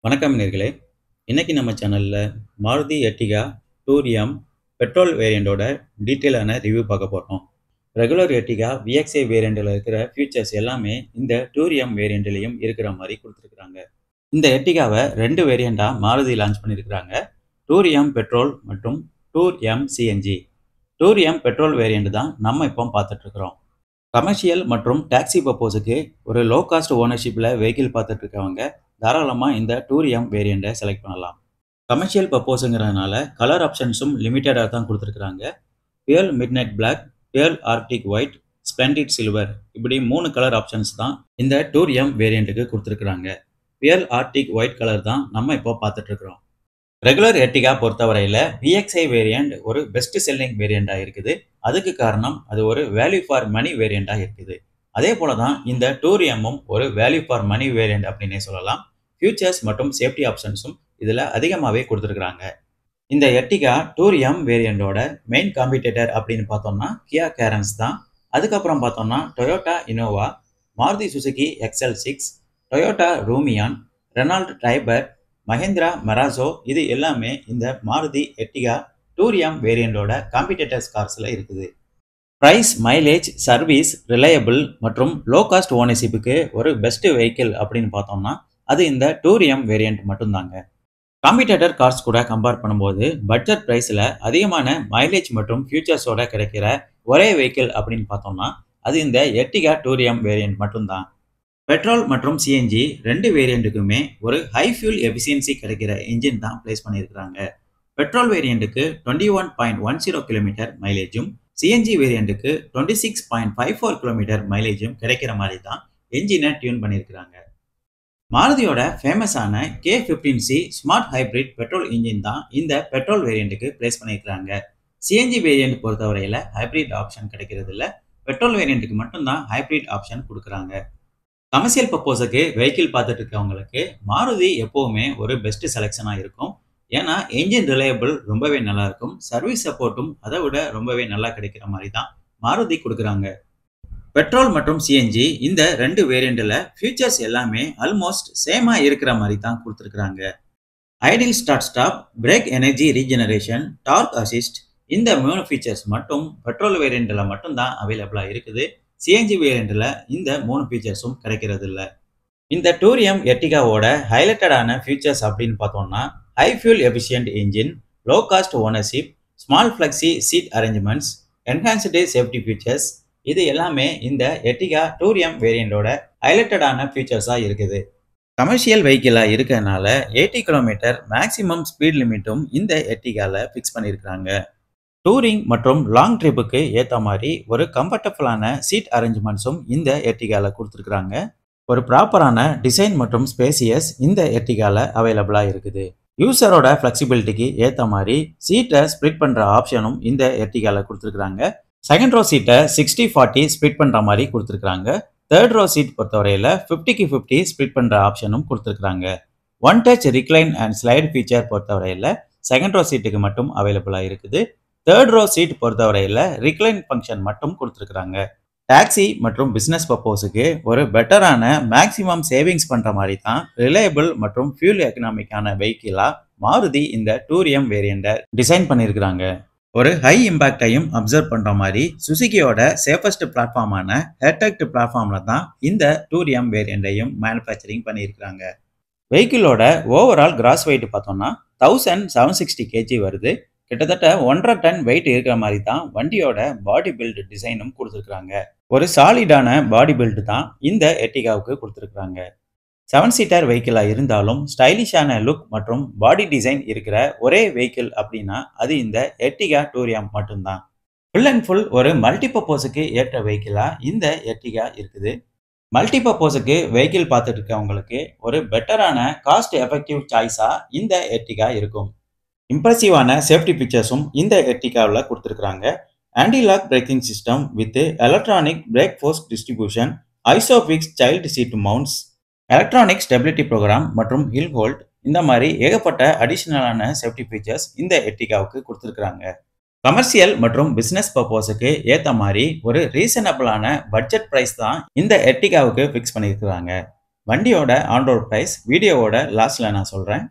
வணக்கம் நேர்களே. இன்னைக்கு நம்ம சேனல்ல மாருதி எர்டிகா டூரியம் பெட்ரோல் வேரியண்டோட டீட்டெயிலான ரிவ்யூ பார்க்க போறோம். ரெகுலர் எர்டிகா விஎக்ஸ்ஐ வேரியண்ட்ல இருக்கிற ஃபீச்சர்ஸ் எல்லாமே இந்த டூரியம் வேரியண்ட்லயும் இருக்கிற மாதிரி கொடுத்துருக்காங்க. இந்த எர்டிகாவை 2 வேரியண்டா மாருதி லான்ச் பண்ணியிருக்கிறாங்க. டூரியம் பெட்ரோல் மற்றும் டூரியம் சிஎன்ஜி. டூரியம் பெட்ரோல் வேரியண்ட் தான் நம்ம இப்போ பார்த்துட்டு இருக்கிறோம். கமர்ஷியல் மற்றும் டாக்ஸி பர்போஸுக்கு ஒரு லோ காஸ்ட் ஓனர்ஷிப்பில் வெஹிக்கிள் பார்த்துட்டு இருக்கவங்க தாராளமாக இந்த டூரியம் வேரியண்ட்டை செலக்ட் பண்ணலாம். கமர்ஷியல் பர்போஸுங்கிறதுனால கலர் ஆப்ஷன்ஸும் லிமிட்டடாக தான் கொடுத்துருக்குறாங்க. Pearl mid night black, pearl arctic white, splendid silver இப்படி 3 கலர் ஆப்ஷன்ஸ் தான் இந்த டூரியம் வேரியண்ட்டுக்கு கொடுத்துருக்குறாங்க. பியல் ஆர்டிக் ஒயிட் கலர் தான் நம்ம இப்போ பார்த்துட்டு இருக்கிறோம். ரெகுலர் எர்டிகா பொறுத்தவரையில் விஎக்ஸ்ஐ வேரியண்ட் ஒரு பெஸ்ட் செல்லிங் வேரியண்டாக இருக்குது. அதுக்கு காரணம் அது ஒரு வேல்யூ ஃபார் மணி வேரியண்டாக இருக்குது. அதே போல தான் இந்த டூரியமும் ஒரு வேல்யூ ஃபார் மணி வேரியண்ட் அப்படின்னே சொல்லலாம். ஃபியூச்சர்ஸ் மற்றும் சேஃப்டி ஆப்ஷன்ஸும் இதில் அதிகமாகவே கொடுத்துருக்குறாங்க. இந்த எர்டிகா டூரியம் வேரியண்டோட மெயின் காம்படிட்டர் அப்படின்னு பார்த்தோம்னா கியா கேரன்ஸ் தான். அதுக்கப்புறம் பார்த்தோம்னா Toyota Innova, Maruti Suzuki XL6, Toyota Rumion, Renault Triber, Mahindra Marazzo இது எல்லாமே இந்த மாருதி எர்டிகா டூரியம் வேரியண்டோட காம்படிட்டர்ஸ் கார்ஸில் இருக்குது. ப்ரைஸ், மைலேஜ், சர்வீஸ், ரிலையபிள் மற்றும் லோ காஸ்ட் ஓனர்ஷிப்புக்கு ஒரு பெஸ்ட் வெஹிக்கிள் அப்படின்னு பார்த்தோம்னா அது இந்த டூரியம் வேரியண்ட் மட்டும்தாங்க. காம்படிட்டர் கார்ஸ் கூட கம்பேர் பண்ணும்போது பட்ஜெட் ப்ரைஸில் அதிகமான மைலேஜ் மற்றும் ஃபியூச்சர்ஸோட கிடைக்கிற ஒரே வெஹிக்கிள் அப்படின்னு பார்த்தோம்னா அது இந்த எர்டிகா டூரியம் வேரியண்ட் மட்டும்தான். பெட்ரோல் மற்றும் சிஎன்ஜி 2 வேரியண்ட்டுக்குமே ஒரு ஹை ஃபியூல் எஃபிஷியன்சி கிடைக்கிற இன்ஜின் தான் பிளேஸ் பண்ணியிருக்கிறாங்க. பெட்ரோல் வேரியண்ட்டுக்கு 21.10 கிலோமீட்டர் மைலேஜும், சிஎன்ஜி வேரியண்ட்டுக்கு 26.54 கிலோமீட்டர் மைலேஜும் கிடைக்கிற மாதிரி தான் என்ஜினை டியூன் பண்ணியிருக்கிறாங்க. மாருதியோட ஃபேமஸான K15C smart hybrid petrol engine தான் இந்த பெட்ரோல் வேரியண்ட்டுக்கு பிளேஸ் பண்ணியிருக்கிறாங்க. சிஎன்ஜி வேரியண்ட் பொறுத்தவரையில் ஹைப்ரிட் ஆப்ஷன் கிடைக்கிறது இல்லை. பெட்ரோல் வேரியண்ட்டுக்கு மட்டும்தான் ஹைப்ரிட் ஆப்ஷன் கொடுக்குறாங்க. கமர்ஷியல் பர்போஸுக்கு வெஹிக்கிள் பார்த்துட்டு இருக்கவங்களுக்கு மாருதி எப்போவுமே ஒரு பெஸ்ட் செலெக்ஷனாக இருக்கும். ஏன்னா என்ஜின் ரிலையபிள் ரொம்பவே நல்லா இருக்கும். சர்வீஸ் சப்போர்ட்டும் அதை விட ரொம்பவே நல்லா கிடைக்கிற மாதிரி தான் மாருதி கொடுக்குறாங்க. பெட்ரோல் மற்றும் சிஎன்ஜி இந்த 2 வேரியண்ட்டில் ஃபியூச்சர்ஸ் எல்லாமே ஆல்மோஸ்ட் சேமாக இருக்கிற மாதிரி தான் கொடுத்துருக்குறாங்க. Idle start stop, brake energy regeneration, torque assist இந்த 3 ஃபீச்சர்ஸ் மட்டும் பெட்ரோல் வேரியண்ட்டில் மட்டும்தான் அவைலபிளாக இருக்குது. சிஎன்ஜி வேரியண்ட்டில் இந்த 3 ஃபீச்சர்ஸும் கிடைக்கிறது இல்லை. இந்த டூரியம் எர்டிகாவோட ஹைலைட்டடான ஃபீச்சர்ஸ் அப்படின்னு பார்த்தோம்னா high fuel efficient engine, low cost ownership, small flexi seat arrangements, enhanced safety features இது எல்லாமே இந்த எர்டிகா டூரியம் வேரியண்டோட ஹைலைட்டடான ஃபீச்சர்ஸாக இருக்குது. கமர்ஷியல் வெஹிக்கிளாக இருக்கிறதுனால 80 கிலோமீட்டர் மேக்ஸிமம் ஸ்பீட் லிமிட்டும் இந்த எர்டிகாவில் ஃபிக்ஸ் பண்ணியிருக்கிறாங்க. டூரிங் மற்றும் லாங் ட்ரிப்புக்கு ஏற்ற மாதிரி ஒரு கம்ஃபர்டபுளான சீட் அரேஞ்ச்மெண்ட்ஸும் இந்த எர்டிகாவில் கொடுத்துருக்குறாங்க. ஒரு ப்ராப்பரான டிசைன் மற்றும் ஸ்பேசியஸ் இந்த எர்டிகாவில் அவைலபிளாக இருக்குது. யூசரோட ஃப்ளெக்சிபிலிட்டிக்கு ஏற்ற மாதிரி சீட்டை ஸ்ப்ளிட் பண்ணுற ஆப்ஷனும் இந்த எர்டிகாவில் கொடுத்துருக்குறாங்க. செகண்ட் ரோ சீட்டை 60-40 ஸ்ப்ளிட் பண்ணுற மாதிரி கொடுத்துருக்குறாங்க. தேர்ட் ரோ சீட் பொறுத்தவரையில் 50க்கு 50 ஸ்ப்ளிட் பண்ணுற ஆப்ஷனும் கொடுத்துருக்குறாங்க. One touch recline and slide feature பொறுத்தவரையில் செகண்ட் ரோ சீட்டுக்கு மட்டும் அவைலபிளாக இருக்குது. தேர்ட் ரோ சீட் பொறுத்தவரையில் ரிக்ளைன் ஃபங்க்ஷன் மட்டும் கொடுத்துருக்குறாங்க. டாக்ஸி மற்றும் பிஸ்னஸ் பர்போஸுக்கு ஒரு பெட்டரான மேக்ஸிமம் சேவிங்ஸ் பண்ணுற மாதிரி தான் ரிலையபிள் மற்றும் ஃபியூல் எக்கனாமிக்கான வெஹிக்கிளாக மாருதி இந்த டூரியம் வேரியண்ட்டை டிசைன் பண்ணியிருக்கிறாங்க. ஒரு ஹை இம்பேக்டையும் அப்சர்வ் பண்ணுற மாதிரி சுசுகியோட சேஃபஸ்ட் பிளாட்ஃபார்மான ஹெர்டெக்ட் பிளாட்ஃபார்மில் தான் இந்த டூரியம் வேரியண்ட்டையும் மேனுஃபேக்சரிங் பண்ணியிருக்கிறாங்க. வெஹிக்கிளோட ஓவரால் கிராஸ் வெயிட் பார்த்தோம்னா 1760 kg வருது. கிட்டத்தட்ட 1.5 டன் வெயிட் இருக்கிற மாதிரி தான் வண்டியோட பாடி பில்ட் டிசைனும் கொடுத்துருக்குறாங்க. ஒரு சாலிடான பாடி பில்ட் தான் இந்த எர்டிகாவுக்கு கொடுத்துருக்குறாங்க. 7 சீட்டர் வெஹிக்கிளாக இருந்தாலும் ஸ்டைலிஷான லுக் மற்றும் பாடி டிசைன் இருக்கிற ஒரே வெஹிக்கிள் அப்படின்னா அது இந்த எர்டிகா டூரியம் மட்டும்தான். ஃபுல் அண்ட் ஃபுல் ஒரு மல்டி பர்போஸுக்கு ஏற்ற வெஹிக்கிளாக இந்த எர்டிகா இருக்குது. மல்டி பர்போஸுக்கு வெஹிக்கிள் பார்த்துட்டு இருக்கவங்களுக்கு ஒரு பெட்டரான காஸ்ட் எஃபெக்டிவ் சாய்ஸாக இந்த எர்டிகா இருக்கும். இம்ப்ரெசிவான சேஃப்டி ஃபீச்சர்ஸும் இந்த எர்டிகாவில் கொடுத்துருக்குறாங்க. Anti lock braking system with electronic brake force distribution, Isofix child seat mounts, electronic stability programme மற்றும் ஹில் ஹோல்ட் இந்த மாதிரி ஏகப்பட்ட அடிஷ்னலான சேஃப்டி ஃபீச்சர்ஸ் இந்த எர்டிகாவுக்கு கொடுத்துருக்குறாங்க. கமர்ஷியல் மற்றும் பிஸ்னஸ் பர்போஸுக்கு ஏற்ற மாதிரி ஒரு ரீசனபிளான பட்ஜெட் ப்ரைஸ் தான் இந்த எர்டிகாவுக்கு ஃபிக்ஸ் பண்ணியிருக்கிறாங்க. வண்டியோட ஆன் ரோட் பிரைஸ் வீடியோவோட லாஸ்ட்ல நான் சொல்றேன்.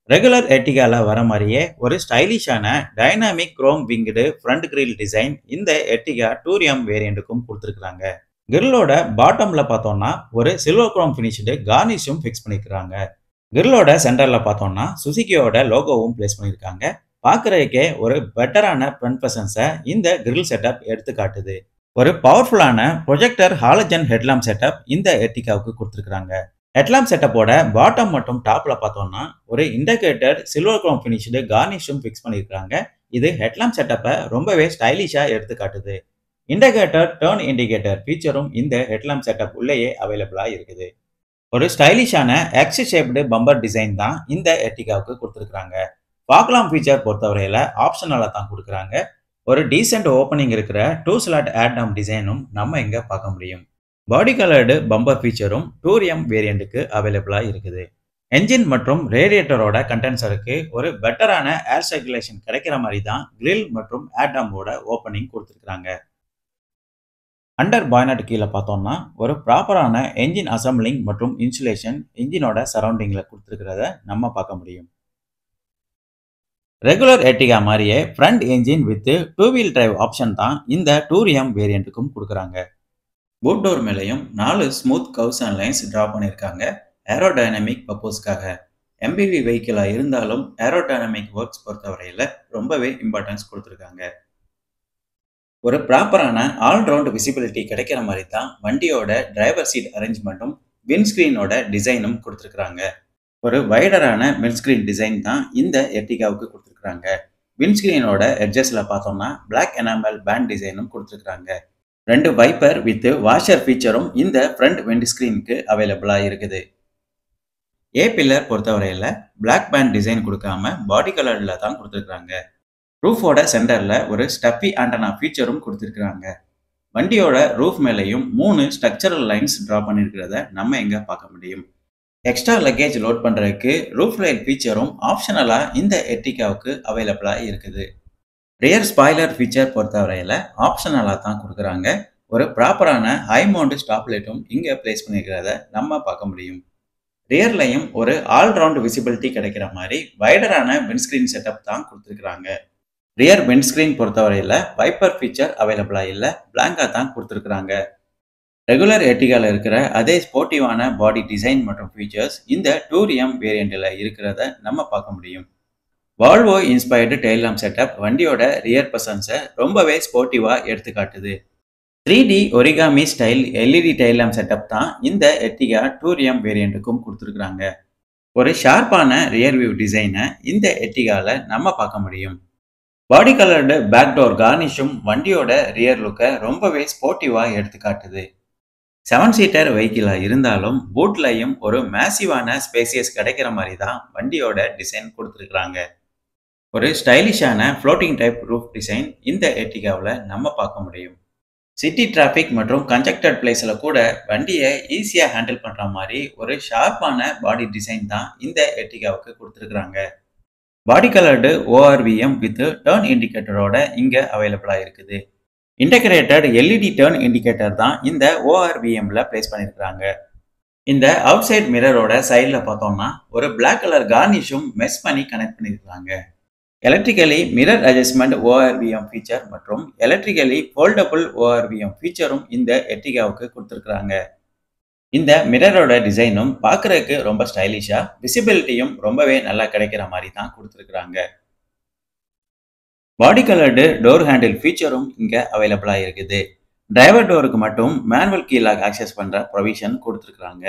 ரெகுலர் எர்டிகால வர மாதிரியே ஒரு ஸ்டைலிஷான dynamic chrome winged front grill design இந்த எர்டிகா டூரியம் வேரியண்ட்டுக்கும் கொடுத்துருக்காங்க. கிரில்லோட பாட்டம்ல பார்த்தோம்னா ஒரு சில்வர் குரோம் ஃபினிஷ்டு கார்னிஷும் ஃபிக்ஸ் பண்ணிருக்காங்க. கிரில்லோட சென்டர்ல பார்த்தோம்னா சுசுகியோட லோகோவும் பிளேஸ் பண்ணியிருக்காங்க. பார்க்கறதுக்கே ஒரு பெட்டரான ஃப்ரண்ட் பிரசன்ஸை இந்த கிரில் செட்டப் எடுத்து காட்டுது. ஒரு பவர்ஃபுல்லான ப்ரொஜெக்டர் ஹாலஜன் ஹெட்லாம்ப் செட்டப் இந்த எர்டிகாவுக்கு கொடுத்துருக்காங்க. ஹெட்லாம்ப் செட்டப்போட பாட்டம் மற்றும் டாப்ல பார்த்தோம்னா ஒரு இண்டிகேட்டர் சில்வர் குரோம் ஃபினிஷ்டு கார்னிஷும் ஃபிக்ஸ் பண்ணியிருக்காங்க. இது ஹெட்லாம்ப் செட்டப்பை ரொம்பவே ஸ்டைலிஷா எடுத்து காட்டுது. இண்டிகேட்டர் டர்ன் இண்டிகேட்டர் ஃபீச்சரும் இந்த ஹெட்லாம்ப் செட்டப் உள்ளேயே அவைலபிளா இருக்குது. ஒரு ஸ்டைலிஷான எக்ஸ் ஷேப்டு பம்பர் டிசைன் தான் இந்த எர்டிகாவுக்கு கொடுத்துருக்காங்க. ஃபாக் ஃபீச்சர் பொறுத்தவரையில ஆப்ஷனலா தான் கொடுக்குறாங்க. ஒரு டீசென்ட் ஓப்பனிங் இருக்கிற 2 ஸ்லாட் ஆட்-ஆம் டிசைனும் நம்ம இங்க பார்க்க முடியும். பாடி கலர்டு பம்பர் ஃபீச்சரும் டூரியம் வேரியண்ட்டுக்கு அவைலபிளா இருக்குது. என்ஜின் மற்றும் ரேடியேட்டரோட கண்டென்சருக்கு ஒரு பெட்டரான ஏர் சர்க்குலேஷன் கிடைக்கிற மாதிரி தான் கிரில் மற்றும் ஆட்-ஆமோட ஓப்பனிங் கொடுத்துருக்காங்க. அண்டர் பாய்னட் கீழே பார்த்தோம்னா ஒரு ப்ராப்பரான என்ஜின் அசம்பிளிங் மற்றும் இன்சுலேஷன் இன்ஜினோட சரௌண்டிங்ல கொடுத்துருக்கிறத நம்ம பார்க்க முடியும். ரெகுலர் எர்டிகா மாதிரியே front engine with 2 wheel drive option தான் இந்த டூரியம் வேரியண்ட்டுக்கும் கொடுக்குறாங்க. பூட் டோர் மேலேயும் 4 smooth curves and lines draw பண்ணியிருக்காங்க ஏரோடைனமிக் பர்பஸ்க்காக. எம்பிவி வெஹிக்கிளா இருந்தாலும் ஏரோடைனமிக் ஒர்க்ஸ் பொறுத்தவரையில் ரொம்பவே இம்பார்ட்டன்ஸ் கொடுத்துருக்காங்க. ஒரு ப்ராப்பரான ஆல்ரவுண்ட் விசிபிலிட்டி கிடைக்கிற மாதிரி தான் வண்டியோட டிரைவர் சீட் அரேஞ்ச்மெண்ட்டும் விண்ட்ஸ்கிரீனோட டிசைனும் கொடுத்துருக்காங்க. ஒரு வைடரான விண்ட்ஸ்கிரீன் டிசைன் தான் இந்த எர்டிகாவுக்கு கொடுத்துருக்காங்க. விண்ட்ஸ்கிரீனோட எட்ஜஸ்ல பார்த்தோம்னா பிளாக் எனாமல் பேண்ட் டிசைனும் கொடுத்துருக்காங்க. 2 வைப்பர் வித் வாஷர் ஃபீச்சரும் இந்த ஃப்ரண்ட் விண்ட்ஸ்கிரீனுக்கு அவைலபிளா இருக்குது. ஏ பில்லர் பொறுத்தவரையில பிளாக் பேண்ட் டிசைன் கொடுக்காம பாடி கலர்ல தான் கொடுத்துருக்காங்க. ரூஃபோட சென்டர்ல ஒரு ஸ்டப்பி ஆண்டனா ஃபீச்சரும் கொடுத்துருக்காங்க. வண்டியோட ரூஃப் மேலேயும் 3 ஸ்ட்ரக்சரல் லைன்ஸ் டிரா பண்ணிருக்கிறத நம்ம எங்க பார்க்க முடியும். எக்ஸ்ட்ரா லக்கேஜ் லோட் பண்றதுக்கு ரூஃப் லைட் ஃபீச்சரும் ஆப்ஷனலா இந்த எர்டிகாவுக்கு அவைலபிளா இருக்குது. ரியர் ஸ்பாய்லர் ஃபீச்சர் பொறுத்தவரையில ஆப்ஷனலா தான் கொடுக்குறாங்க. ஒரு ப்ராப்பரான ஹை மவுண்ட் ஸ்டாப் லைட்டும் இங்க பிளேஸ் பண்ணிருக்கிறத நம்ம பார்க்க முடியும். ரியர்லையும் ஒரு ஆல்ரவுண்ட் விசிபிலிட்டி கிடைக்கிற மாதிரி வைடரான விண்ட்ஸ்கிரீன் செட்டப் தான் கொடுத்துருக்காங்க. ரியர் விண்ட்ஸ்கிரீன் பொறுத்தவரையில வைப்பர் ஃபீச்சர் அவைலபிளா இல்ல, பிளாங்கா தான் கொடுத்துருக்காங்க. ரெகுலர் எர்டிகால இருக்கிற அதே ஸ்போர்ட்டிவான பாடி டிசைன் மற்றும் ஃபீச்சர்ஸ் இந்த டூரியம் வேரியண்ட்ல இருக்கிறத நம்ம பார்க்க முடியும். Volvo inspired tail lamp setup வண்டியோட ரியர் பர்சன்ஸை ரொம்பவே ஸ்போர்ட்டிவா எடுத்து காட்டுது. 3D origami style LED tail lamp setup தான் இந்த எர்டிகா டூரியம் வேரியண்ட்டுக்கும் கொடுத்துருக்காங்க. ஒரு ஷார்ப்பான ரியர் வியூ டிசைனை இந்த எர்டிகால நம்ம பார்க்க முடியும். பாடி கலர்டு பேக் டோர் கார்னிஷும் வண்டியோட ரியர் லுக்கை ரொம்பவே ஸ்போர்ட்டிவா எடுத்து காட்டுது. 7 சீட்டர் வெஹிக்கிளா இருந்தாலும் பூட்லையும் ஒரு மேசிவான ஸ்பேசியஸ் கிடைக்கிற மாதிரி தான் வண்டியோட டிசைன் கொடுத்துருக்காங்க. ஒரு ஸ்டைலிஷான ஃப்ளோட்டிங் டைப் ரூஃப் டிசைன் இந்த எர்டிகாவில் நம்ம பார்க்க முடியும். சிட்டி டிராஃபிக் மற்றும் கன்ஜெக்டட் பிளேஸில் கூட வண்டியை ஈஸியாக ஹேண்டில் பண்ணுற மாதிரி ஒரு ஷார்ப்பான பாடி டிசைன் தான் இந்த எர்டிகாவுக்கு கொடுத்துருக்காங்க. பாடி கலர்டு ஓஆர்விஎம் வித் டர்ன் இண்டிகேட்டரோட இங்கே அவைலபிளாக இருக்குது. இன்டகிரேட்டட் எல்இடி டர்ன் இண்டிகேட்டர் தான் இந்த ஓஆர்விஎம்ல பிளேஸ் பண்ணியிருக்காங்க. இந்த அவுட் சைட் மிரரோட சைடில் பார்த்தோம்னா ஒரு பிளாக் கலர் கார்னிஷும் மெஷ் பண்ணி கனெக்ட் பண்ணியிருக்காங்க. Electrically mirror adjustment ORVM feature மற்றும் எலக்ட்ரிக்கலி ஃபோல்டபுள் ஓஆர்விஎம் ஃபீச்சரும் இந்த எர்டிகாவுக்கு கொடுத்துருக்காங்க. இந்த மிரரோட டிசைனும் பார்க்கறதுக்கு ரொம்ப ஸ்டைலிஷா, விசிபிலிட்டியும் ரொம்பவே நல்லா கிடைக்கிற மாதிரி தான் கொடுத்துருக்காங்க. பாடி கலர்டு டோர் ஹேண்டில் ஃபீச்சரும் இங்க அவைலபிளா இருக்குது. டிரைவர் டோருக்கு மட்டும் மேனுவல் கீ லாக் ஆக்சஸ் பண்ற ப்ரொவிஷன் கொடுத்துருக்காங்க.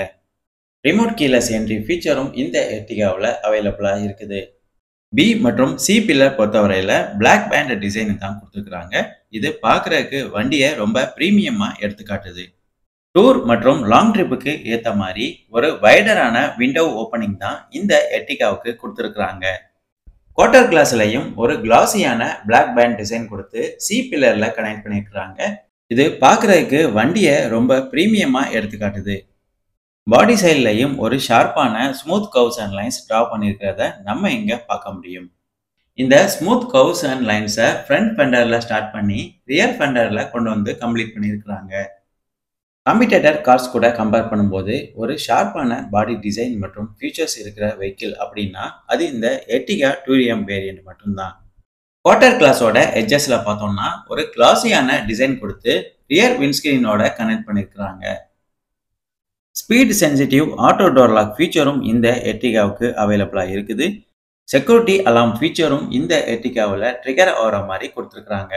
ரிமோட் கீலெஸ் என்ட்ரி ஃபீச்சரும் இந்த எர்டிகாவில் அவைலபிளா இருக்குது. பி மற்றும் சி பில்லர் பொறுத்தவரையில பிளாக் பேண்ட் டிசைன் தான் கொடுத்துருக்காங்க. இது பார்க்கறதுக்கு வண்டியை ரொம்ப பிரீமியமா எடுத்து காட்டுது. டூர் மற்றும் லாங் ட்ரிப்புக்கு ஏற்ற மாதிரி ஒரு வைடரான விண்டோ ஓப்பனிங் தான் இந்த எர்டிகாவுக்கு கொடுத்துருக்காங்க. குவார்டர் கிளாஸ்லையும் ஒரு கிளாஸியான பிளாக் பேண்ட் டிசைன் கொடுத்து சி பில்லர்ல கனெக்ட் பண்ணியிருக்கிறாங்க. இது பார்க்கறதுக்கு வண்டியை ரொம்ப பிரீமியமா எடுத்து காட்டுது. பாடி சைட்லையும் ஒரு ஷார்ப்பான smooth curves and lines draw பண்ணியிருக்கிறத நம்ம இங்க பார்க்க முடியும். இந்த ஸ்மூத் கர்வ்ஸ் அண்ட் லைன்ஸை ஃப்ரண்ட் ஃபெண்டர்ல ஸ்டார்ட் பண்ணி ரியர் ஃபெண்டர்ல கொண்டு வந்து கம்ப்ளீட் பண்ணியிருக்கிறாங்க. காம்படிட்டர் கார்ஸ் கூட கம்பேர் பண்ணும்போது ஒரு ஷார்ப்பான பாடி டிசைன் மற்றும் ஃபீச்சர்ஸ் இருக்கிற வெஹிக்கிள் அப்படின்னா அது இந்த எர்டிகா டூரியம் வேரியன்ட் மட்டும்தான். குவார்ட்டர் கிளாஸோட எட்ஜஸ்ல பார்த்தோம்னா ஒரு கிளாஸியான டிசைன் கொடுத்து ரியர் விண்ட்ஸ்கிரீனோட கனெக்ட் பண்ணியிருக்கிறாங்க. Speed sensitive auto door lock ஃபீச்சரும் இந்த எர்டிகாவுக்கு அவைலபிளாக இருக்குது. செக்யூரிட்டி அலாம் ஃபீச்சரும் இந்த எர்டிகாவில் ட்ரிகர் ஆகிற மாதிரி கொடுத்துருக்குறாங்க.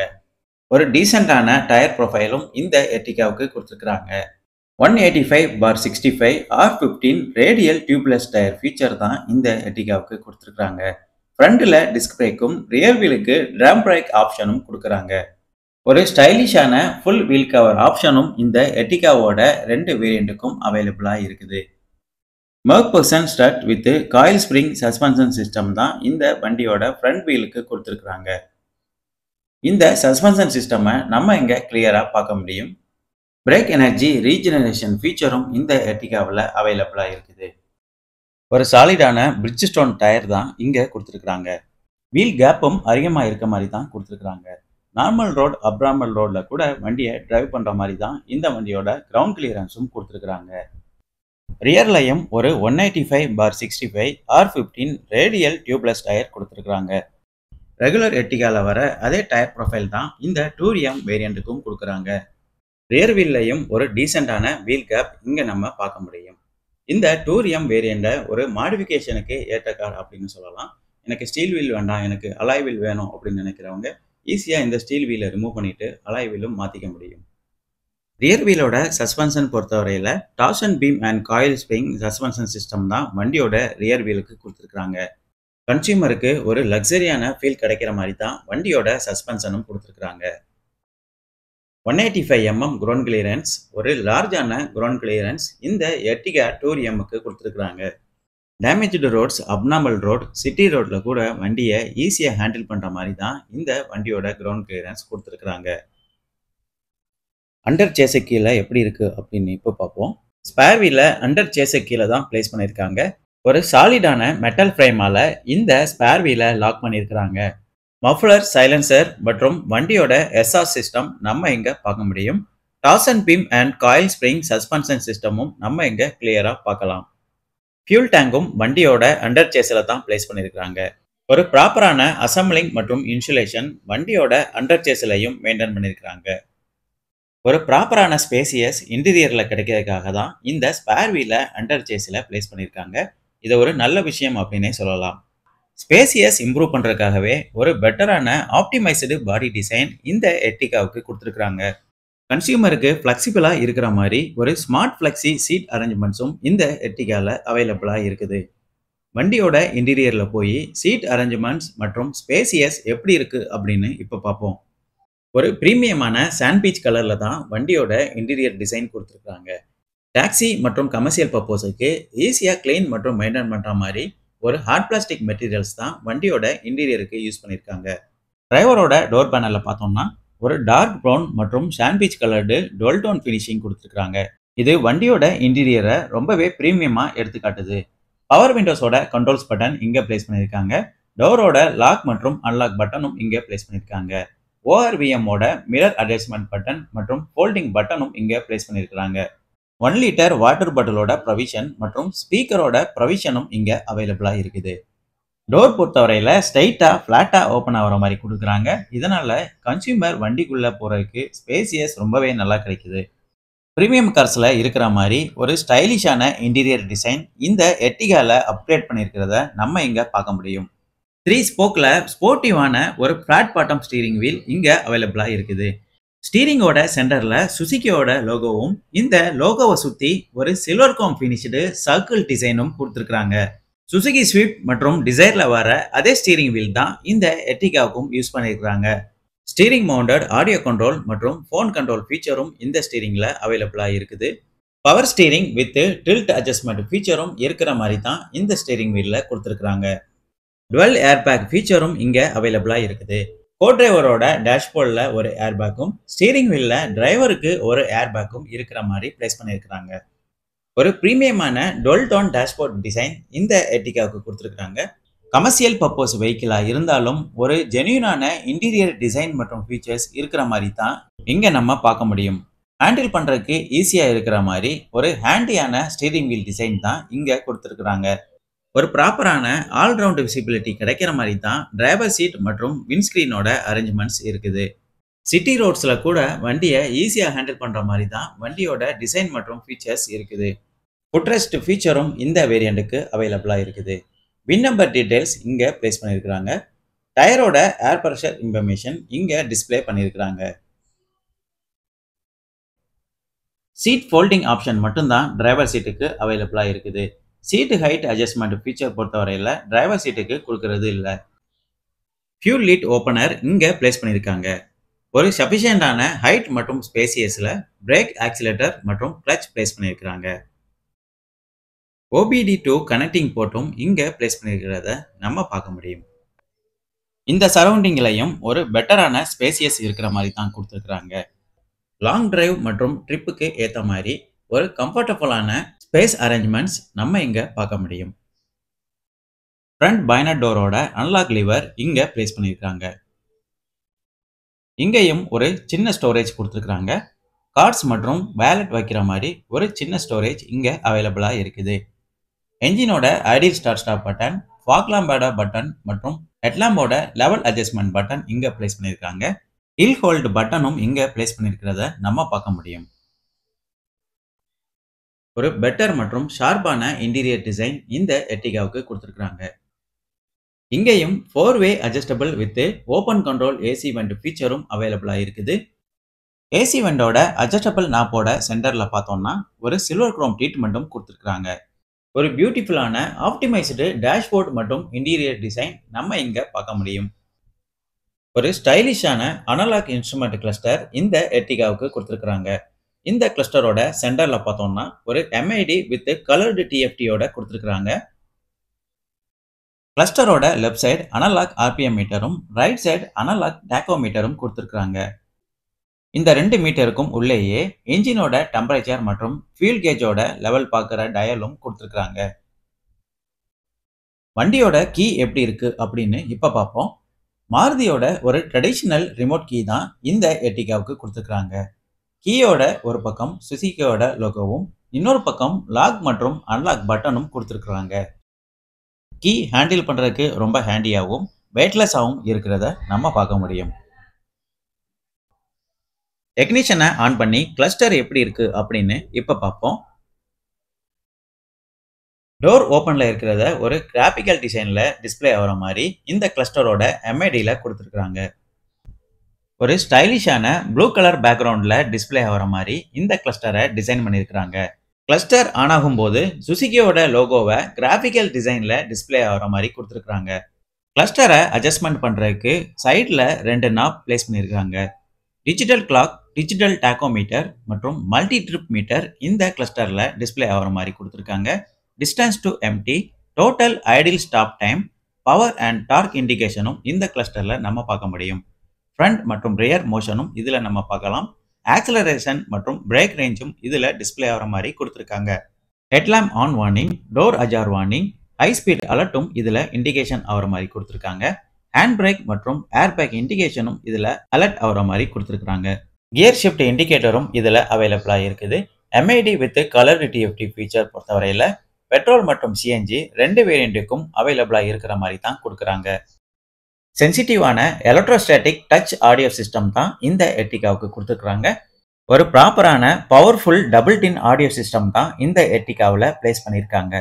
ஒரு டீசெண்டான டயர் ப்ரொஃபைலும் இந்த எர்டிகாவுக்கு கொடுத்துருக்குறாங்க. 185/65 R15 radial tubeless tyre feature தான் இந்த எர்டிகாவுக்கு கொடுத்துருக்குறாங்க. ஃப்ரண்ட்டில் டிஸ்க் பிரேக்கும் ரியர் வீலுக்கு ட்ரம் பிரேக் ஆப்ஷனும் கொடுக்குறாங்க. ஒரு ஸ்டைலிஷான ஃபுல் வீல் கவர் ஆப்ஷனும் இந்த எர்டிகாவோட 2 வேரியண்ட்டுக்கும் அவைலபிளாக இருக்குது. McPherson strut with coil spring suspension system தான் இந்த வண்டியோட ஃப்ரண்ட் வீலுக்கு கொடுத்துருக்குறாங்க. இந்த சஸ்பென்ஷன் சிஸ்டமை நம்ம இங்கே கிளியராக பார்க்க முடியும். பிரேக் எனர்ஜி ரீஜெனரேஷன் ஃபீச்சரும் இந்த எர்டிகாவில் அவைலபிளாக இருக்குது. ஒரு சாலிடான பிரிட்ஜ் ஸ்டோன் டயர் தான் இங்கே கொடுத்துருக்குறாங்க. வீல் கேப்பும் அதிகமாக இருக்க மாதிரி தான் கொடுத்துருக்குறாங்க. நார்மல் ரோட் அப்ராமல் ரோடில் கூட வண்டியை டிரைவ் பண்ணுற மாதிரி தான் இந்த வண்டியோட கிரவுண்ட் கிளியரன்ஸும் கொடுத்துருக்குறாங்க. ரியர்லையும் ஒரு 185/65 R15 ரேடியல் டியூப்லெஸ் டயர் கொடுத்துருக்குறாங்க. ரெகுலர் எர்டிகாவில் வர அதே டயர் ப்ரொஃபைல் தான் இந்த டூரியம் வேரியண்ட்டுக்கும் கொடுக்குறாங்க. ரியர் வீல்லையும் ஒரு டீசெண்டான வீல் கேப் இங்கே நம்ம பார்க்க முடியும். இந்த டூரியம் வேரியண்ட்டை ஒரு மாடிஃபிகேஷனுக்கு ஏற்ற கார் அப்படின்னு சொல்லலாம். எனக்கு ஸ்டீல் வீல் வேண்டாம், எனக்கு அலாய் வீல் வேணும் அப்படின்னு நினைக்கிறவங்க ஈஸியாக இந்த ஸ்டீல் வீலை ரிமூவ் பண்ணிவிட்டு அலாய் வீலும் மாற்றிக்க முடியும். ரியர் வீலோட சஸ்பென்ஷன் பொறுத்தவரையில் torsion beam and coil spring suspension system தான் வண்டியோட ரியர் வீலுக்கு கொடுத்துருக்குறாங்க. கன்சியூமருக்கு ஒரு லக்ஸரியான ஃபீல் கிடைக்கிற மாதிரி தான் வண்டியோட சஸ்பென்ஷனும் கொடுத்துருக்குறாங்க. 185 mm கிரவுண்ட் கிளியரன்ஸ், ஒரு லார்ஜான கிரவுண்ட் கிளியரன்ஸ் இந்த எர்டிகா டூரியமுக்கு கொடுத்துருக்குறாங்க. Damaged roads, abnormal road, city ரோட்டில் கூட வண்டியை ஈஸியாக ஹேண்டில் பண்ணுற மாதிரி தான் இந்த வண்டியோட கிரவுண்ட் கிளியரன்ஸ் கொடுத்துருக்குறாங்க. அண்டர் சேஸு கீழே எப்படி இருக்குது அப்படின்னு இப்போ பார்ப்போம். ஸ்பேர் வீலை அண்டர் சேஸு கீழே தான் பிளேஸ் பண்ணியிருக்காங்க. ஒரு சாலிடான மெட்டல் ஃப்ரேமால் இந்த ஸ்பேர் வீலை லாக் பண்ணியிருக்கிறாங்க. மஃப்ளர், சைலன்சர் மற்றும் வண்டியோட எஸ்ஆர் சிஸ்டம் நம்ம இங்கே பார்க்க முடியும். Torsion beam and coil spring suspension சிஸ்டமும் நம்ம இங்கே கிளியராக பார்க்கலாம். ஃபியூல் டேங்கும் வண்டியோட அண்டர் சேஸில் தான் பிளேஸ் பண்ணியிருக்கிறாங்க. ஒரு ப்ராப்பரான அசம்பிளிங் மற்றும் இன்சுலேஷன் வண்டியோட அண்டர் சேஸிலையும் மெயின்டைன் பண்ணியிருக்கிறாங்க. ஒரு ப்ராப்பரான ஸ்பேசியஸ் இன்டீரியரில் கிடைக்கிறதுக்காக தான் இந்த ஸ்பேர் வீலை அண்டர் சேஸில் பிளேஸ் பண்ணியிருக்காங்க. இது ஒரு நல்ல விஷயம் அப்படின்னே சொல்லலாம். ஸ்பேசியஸ் இம்ப்ரூவ் பண்ணுறதுக்காகவே ஒரு பெட்டரான ஆப்டிமைஸ்டு பாடி டிசைன் இந்த எர்டிகாவுக்கு கொடுத்துருக்குறாங்க. கன்சியூமருக்கு ஃப்ளெக்சிபிளாக இருக்கிற மாதிரி ஒரு ஸ்மார்ட் ஃப்ளெக்ஸி சீட் அரேஞ்ச்மெண்ட்ஸும் இந்த எர்டிகாவில் அவைலபிளாக இருக்குது. வண்டியோட இன்டீரியரில் போய் சீட் அரேஞ்ச்மெண்ட்ஸ் மற்றும் ஸ்பேசியஸ் எப்படி இருக்குது அப்படின்னு இப்போ பார்ப்போம். ஒரு ப்ரீமியமான சாண்ட்பீச் கலரில் தான் வண்டியோட இன்டீரியர் டிசைன் கொடுத்துருக்குறாங்க. டாக்ஸி மற்றும் கமர்ஷியல் பர்பஸுக்கு ஈஸியாக கிளீன் மற்றும் மெயின்டைன் பண்ணுற மாதிரி ஒரு ஹார்ட் பிளாஸ்டிக் மெட்டீரியல்ஸ் தான் வண்டியோட இன்டீரியருக்கு யூஸ் பண்ணியிருக்காங்க. டிரைவரோட டோர் பேனலில் பார்த்தோம்னா ஒரு டார்க் ப்ரௌன் மற்றும் சாண்ட்பீச் கலர்டு டுவெல் டோன் ஃபினிஷிங் கொடுத்துருக்குறாங்க. இது வண்டியோட இன்டீரியரை ரொம்பவே ப்ரீமியமாக எடுத்துக்காட்டுது. பவர் விண்டோஸோட கண்ட்ரோல்ஸ் பட்டன் இங்கே பிளேஸ் பண்ணியிருக்காங்க. டோரோட லாக் மற்றும் அன்லாக் பட்டனும் இங்கே பிளேஸ் பண்ணியிருக்காங்க. ORVMோட மிரர் அட்ஜஸ்ட்மெண்ட் பட்டன் மற்றும் ஃபோல்டிங் பட்டனும் இங்கே பிளேஸ் பண்ணியிருக்கிறாங்க. 1 லிட்டர் வாட்டர் பாட்டிலோட ப்ரொவிஷன் மற்றும் ஸ்பீக்கரோட ப்ரொவிஷனும் இங்கே அவைலபிளாக இருக்குது. டோர் பொறுத்தவரையில் ஸ்ட்ரைட்டாக ஃப்ளாட்டாக ஓப்பன் ஆகிற மாதிரி கொடுக்குறாங்க. இதனால் கன்சியூமர் வண்டிக்குள்ளே போகிறதுக்கு ஸ்பேசியஸ் ரொம்பவே நல்லா கிடைக்குது. ப்ரீமியம் கார்ஸில் இருக்கிற மாதிரி ஒரு ஸ்டைலிஷான இன்டீரியர் டிசைன் இந்த எர்டிகாவில் அப்கிரேட் பண்ணியிருக்கிறத நம்ம இங்கே பார்க்க முடியும். 3 ஸ்போக்கில் ஸ்போர்ட்டிவான ஒரு ஃப்ளாட் பாட்டம் ஸ்டீரிங் வீல் இங்கே அவைலபிளாக இருக்குது. ஸ்டீரிங்கோட சென்டரில் சுசுகியோட லோகோவும் இந்த லோகோவை சுற்றி ஒரு சில்வர் காம் ஃபினிஷ்டு சர்க்கிள் டிசைனும் கொடுத்துருக்குறாங்க. சுசுகி ஸ்விஃப்ட் மற்றும் டிசைரில் வர அதே ஸ்டீரிங் வீல் தான் இந்த எர்டிகாவுக்கும் யூஸ் பண்ணியிருக்கிறாங்க. ஸ்டீரிங் மவுண்டட் ஆடியோ கண்ட்ரோல் மற்றும் ஃபோன் கண்ட்ரோல் ஃபீச்சரும் இந்த ஸ்டீரிங்கில் அவைலபிளாக இருக்குது. Power steering with tilt adjustment ஃபீச்சரும் இருக்கிற மாதிரி தான் இந்த ஸ்டீரிங் வீலில் கொடுத்துருக்குறாங்க. டுவெல் ஏர்பேக் ஃபீச்சரும் இங்கே அவைலபிளாக இருக்குது. கோ டிரைவரோட டேஷ்போர்டில் ஒரு ஏர்பேக்கும் ஸ்டீரிங் வீலில் டிரைவருக்கு ஒரு ஏர்பேக்கும் இருக்கிற மாதிரி பிளேஸ் பண்ணியிருக்கிறாங்க. ஒரு ப்ரீமியமான டுவெல் டோன் டேஷ்போர்ட் டிசைன் இந்த எர்டிகாவுக்கு கொடுத்துருக்குறாங்க. கமர்ஷியல் பர்பஸ் வெஹிக்கிளாக இருந்தாலும் ஒரு ஜென்யூனான இன்டீரியர் டிசைன் மற்றும் ஃபீச்சர்ஸ் இருக்கிற மாதிரி தான் இங்கே நம்ம பார்க்க முடியும். ஹேண்டில் பண்றதுக்கு ஈஸியா இருக்கிற மாதிரி ஒரு ஹேண்டியான ஸ்டீரிங் வீல் டிசைன் தான் இங்க கொடுத்திருக்காங்க. ஒரு ப்ராப்பரான ஆல் ரவுண்ட் விசிபிலிட்டி கிடைக்கிற மாதிரி தான் டிரைவர் சீட் மற்றும் விண்ட்ஸ்கிரீனோட அரேஞ்ச்மெண்ட்ஸ் இருக்குது. சிட்டி ரோட்ஸ்ல கூட வண்டியை ஈஸியா ஹேண்டில் பண்ற மாதிரி தான் வண்டியோட டிசைன் மற்றும் ஃபீச்சர்ஸ் இருக்குது. ஃபுட்ரெஸ்ட் ஃபீச்சரும் இந்த வேரியண்ட்டுக்கு அவைலபிளா இருக்குது. வின் நம்பர் டீடைல்ஸ் இங்க பிளேஸ் பண்ணியிருக்காங்க. டயரோட ஏர் பிரஷர் இன்ஃபர்மேஷன் இங்க டிஸ்ப்ளே பண்ணியிருக்காங்க. சீட் ஃபோல்டிங் ஆப்ஷன் மட்டும்தான் டிரைவர் சீட்டுக்கு அவைலபிளா இருக்குது. சீட் ஹைட் அட்ஜஸ்ட்மெண்ட் ஃபீச்சர் பொறுத்தவரையில் டிரைவர் சீட்டுக்கு கொடுக்கறது இல்லை. ஃபியூல் லீட் ஓப்பனர் இங்கே பிளேஸ் பண்ணியிருக்காங்க. ஒரு சஃபிஷியண்டான ஹைட் மற்றும் ஸ்பேசியஸில் பிரேக் ஆக்சிலேட்டர் மற்றும் கிளட்ச் பிளேஸ் பண்ணியிருக்கிறாங்க. OBD2 கனெக்டிங் போர்ட்டும் இங்கே பிளேஸ் பண்ணியிருக்கிறத நம்ம பார்க்க முடியும். இந்த சரௌண்டிங்லையும் ஒரு பெட்டரான ஸ்பேசியஸ் இருக்கிற மாதிரி தான் கொடுத்துருக்குறாங்க. லாங் டிரைவ் மற்றும் ட்ரிப்புக்கு ஏற்ற மாதிரி ஒரு கம்ஃபர்டபுளான ஸ்பேஸ் அரேஞ்ச்மெண்ட்ஸ் நம்ம இங்க பார்க்க முடியும். ஃப்ரண்ட் பைனர் டோரோட அன்லாக் லிவர் இங்க பிளேஸ் பண்ணியிருக்காங்க. இங்கேயும் ஒரு சின்ன ஸ்டோரேஜ் கொடுத்துருக்காங்க. கார்ட்ஸ் மற்றும் வேலட் வைக்கிற மாதிரி ஒரு சின்ன ஸ்டோரேஜ் இங்க அவைலபிளா இருக்குது. என்ஜினோட idle start stop button, fog லாம்போட பட்டன் மற்றும் ஹெட்லாம்போட லெவல் அட்ஜஸ்ட்மெண்ட் பட்டன் இங்க பிளேஸ் பண்ணியிருக்காங்க. ஹில் ஹோல்டு பட்டனும் இங்க பிளேஸ் பண்ணியிருக்கிறத நம்ம பார்க்க முடியும். ஒரு பெட்டர் மற்றும் ஷார்ப்பான இன்டீரியர் டிசைன் இந்த எர்டிகாவுக்கு கொடுத்துருக்காங்க. இங்கேயும் 4-வே adjustable with open control AC vent ஃபீச்சரும் அவைலபிளா இருக்குது. ஏசி வெண்டோட அட்ஜஸ்டபிள் நாப்போட சென்டர்ல பார்த்தோம்னா ஒரு சில்வர் குரோம் ட்ரீட்மெண்ட்டும் கொடுத்துருக்காங்க. ஒரு பியூட்டிஃபுல்லான ஆப்டிமைஸ்டு டேஷ்போர்ட் மற்றும் இன்டீரியர் டிசைன் நம்ம இங்க பார்க்க முடியும். ஒரு ஸ்டைலிஷான அனலாக் இன்ஸ்ட்ருமெண்ட் கிளஸ்டர் இந்த எர்டிகாவுக்கு கொடுத்துருக்காங்க. இந்த கிளஸ்டரோட சென்டர்ல பார்த்தோம்னா ஒரு MID வித் கலர்டு TFTயோட கொடுத்துருக்காங்க. கிளஸ்டரோட லெஃப்ட் சைடு அனலாக் RPM மீட்டரும் ரைட் சைடு அனலாக் டாக்கோமீட்டரும் கொடுத்துருக்காங்க. இந்த 2 மீட்டருக்கும் உள்ளேயே என்ஜினோட டெம்பரேச்சர் மற்றும் ஃபியூல் கேஜோட லெவல் பார்க்குற டயலும் கொடுத்துருக்காங்க. வண்டியோட கீ எப்படி இருக்கு அப்படின்னு இப்ப பார்ப்போம். மாருதியோட ஒரு ட்ரெடிஷனல் ரிமோட் கீ தான் இந்த எர்டிகாவுக்கு கொடுத்துருக்காங்க. கீயோட ஒரு பக்கம் சுசுகியோட லோகோவும் இன்னொரு பக்கம் லாக் மற்றும் அன்லாக் பட்டனும் கொடுத்துருக்காங்க. கீ ஹேண்டில் பண்றதுக்கு ரொம்ப ஹேண்டியாகவும் வெயிட்லெஸ்ஸாகவும் இருக்கிறத நம்ம பார்க்க முடியும். டெக்னீஷியனை ஆன் பண்ணி கிளஸ்டர் எப்படி இருக்கு அப்படின்னு இப்ப பார்ப்போம். டோர் ஓப்பன்ல இருக்கிறத ஒரு கிராபிக்கல் டிசைன்ல டிஸ்பிளே ஆகிற மாதிரி இந்த கிளஸ்டரோட MIDல கொடுத்துருக்காங்க. ஒரு ஸ்டைலிஷான ப்ளூ கலர் பேக்ரவுண்ட்ல டிஸ்பிளே ஆகிற மாதிரி இந்த கிளஸ்டரை டிசைன் பண்ணியிருக்காங்க. கிளஸ்டர் ஆன் ஆகும்போது சுசுகியோட லோகோவை கிராபிக்கல் டிசைன்ல டிஸ்பிளே ஆகிற மாதிரி கொடுத்துருக்காங்க. கிளஸ்டரை அட்ஜஸ்ட்மெண்ட் பண்றதுக்கு சைட்ல 2 நாப் பிளேஸ் பண்ணியிருக்காங்க. டிஜிட்டல் கிளாக், டிஜிட்டல் டாக்கோமீட்டர் மற்றும் மல்டி ட்ரிப் மீட்டர் இந்த கிளஸ்டர்ல டிஸ்பிளே ஆகிற மாதிரி கொடுத்துருக்காங்க. Distance to empty, total idle stop time, power and torque இண்டிகேஷனும் இந்த கிளஸ்டர்ல நம்ம பார்க்க முடியும். ஃப்ரண்ட் மற்றும் ரியர் மோஷனும் இதுல நம்ம பார்க்கலாம். ஆக்சலரேஷன் மற்றும் பிரேக் ரேஞ்சும் இதுல டிஸ்பிளே ஆகிற மாதிரி கொடுத்துருக்காங்க. Headlamp on warning, door ajar warning, high speed அலர்ட்டும் இதுல இண்டிகேஷன் ஆகிற மாதிரி கொடுத்துருக்காங்க. ஹேண்ட் பிரேக் மற்றும் ஏர் பேக் இண்டிகேஷனும் இதுல அலர்ட் ஆகிற மாதிரி கொடுத்துருக்காங்க. கியர் ஷிஃப்ட் இண்டிகேட்டரும் இதுல அவைலபிளா இருக்குது. MID with coloured TFT feature பொறுத்தவரையில பெட்ரோல் மற்றும் CNG 2 வேரியண்ட்டுக்கும் அவைலபிளா இருக்கிற மாதிரி தான் கொடுக்குறாங்க. சென்சிட்டிவான எலக்ட்ரோஸ்டாட்டிக் டச் ஆடியோ சிஸ்டம் தான் இந்த எர்டிகாவுக்கு கொடுத்துருக்காங்க. ஒரு ப்ராப்பரான பவர்ஃபுல் டபுள் டின் ஆடியோ சிஸ்டம் தான் இந்த எர்டிகாவில் பிளேஸ் பண்ணியிருக்காங்க.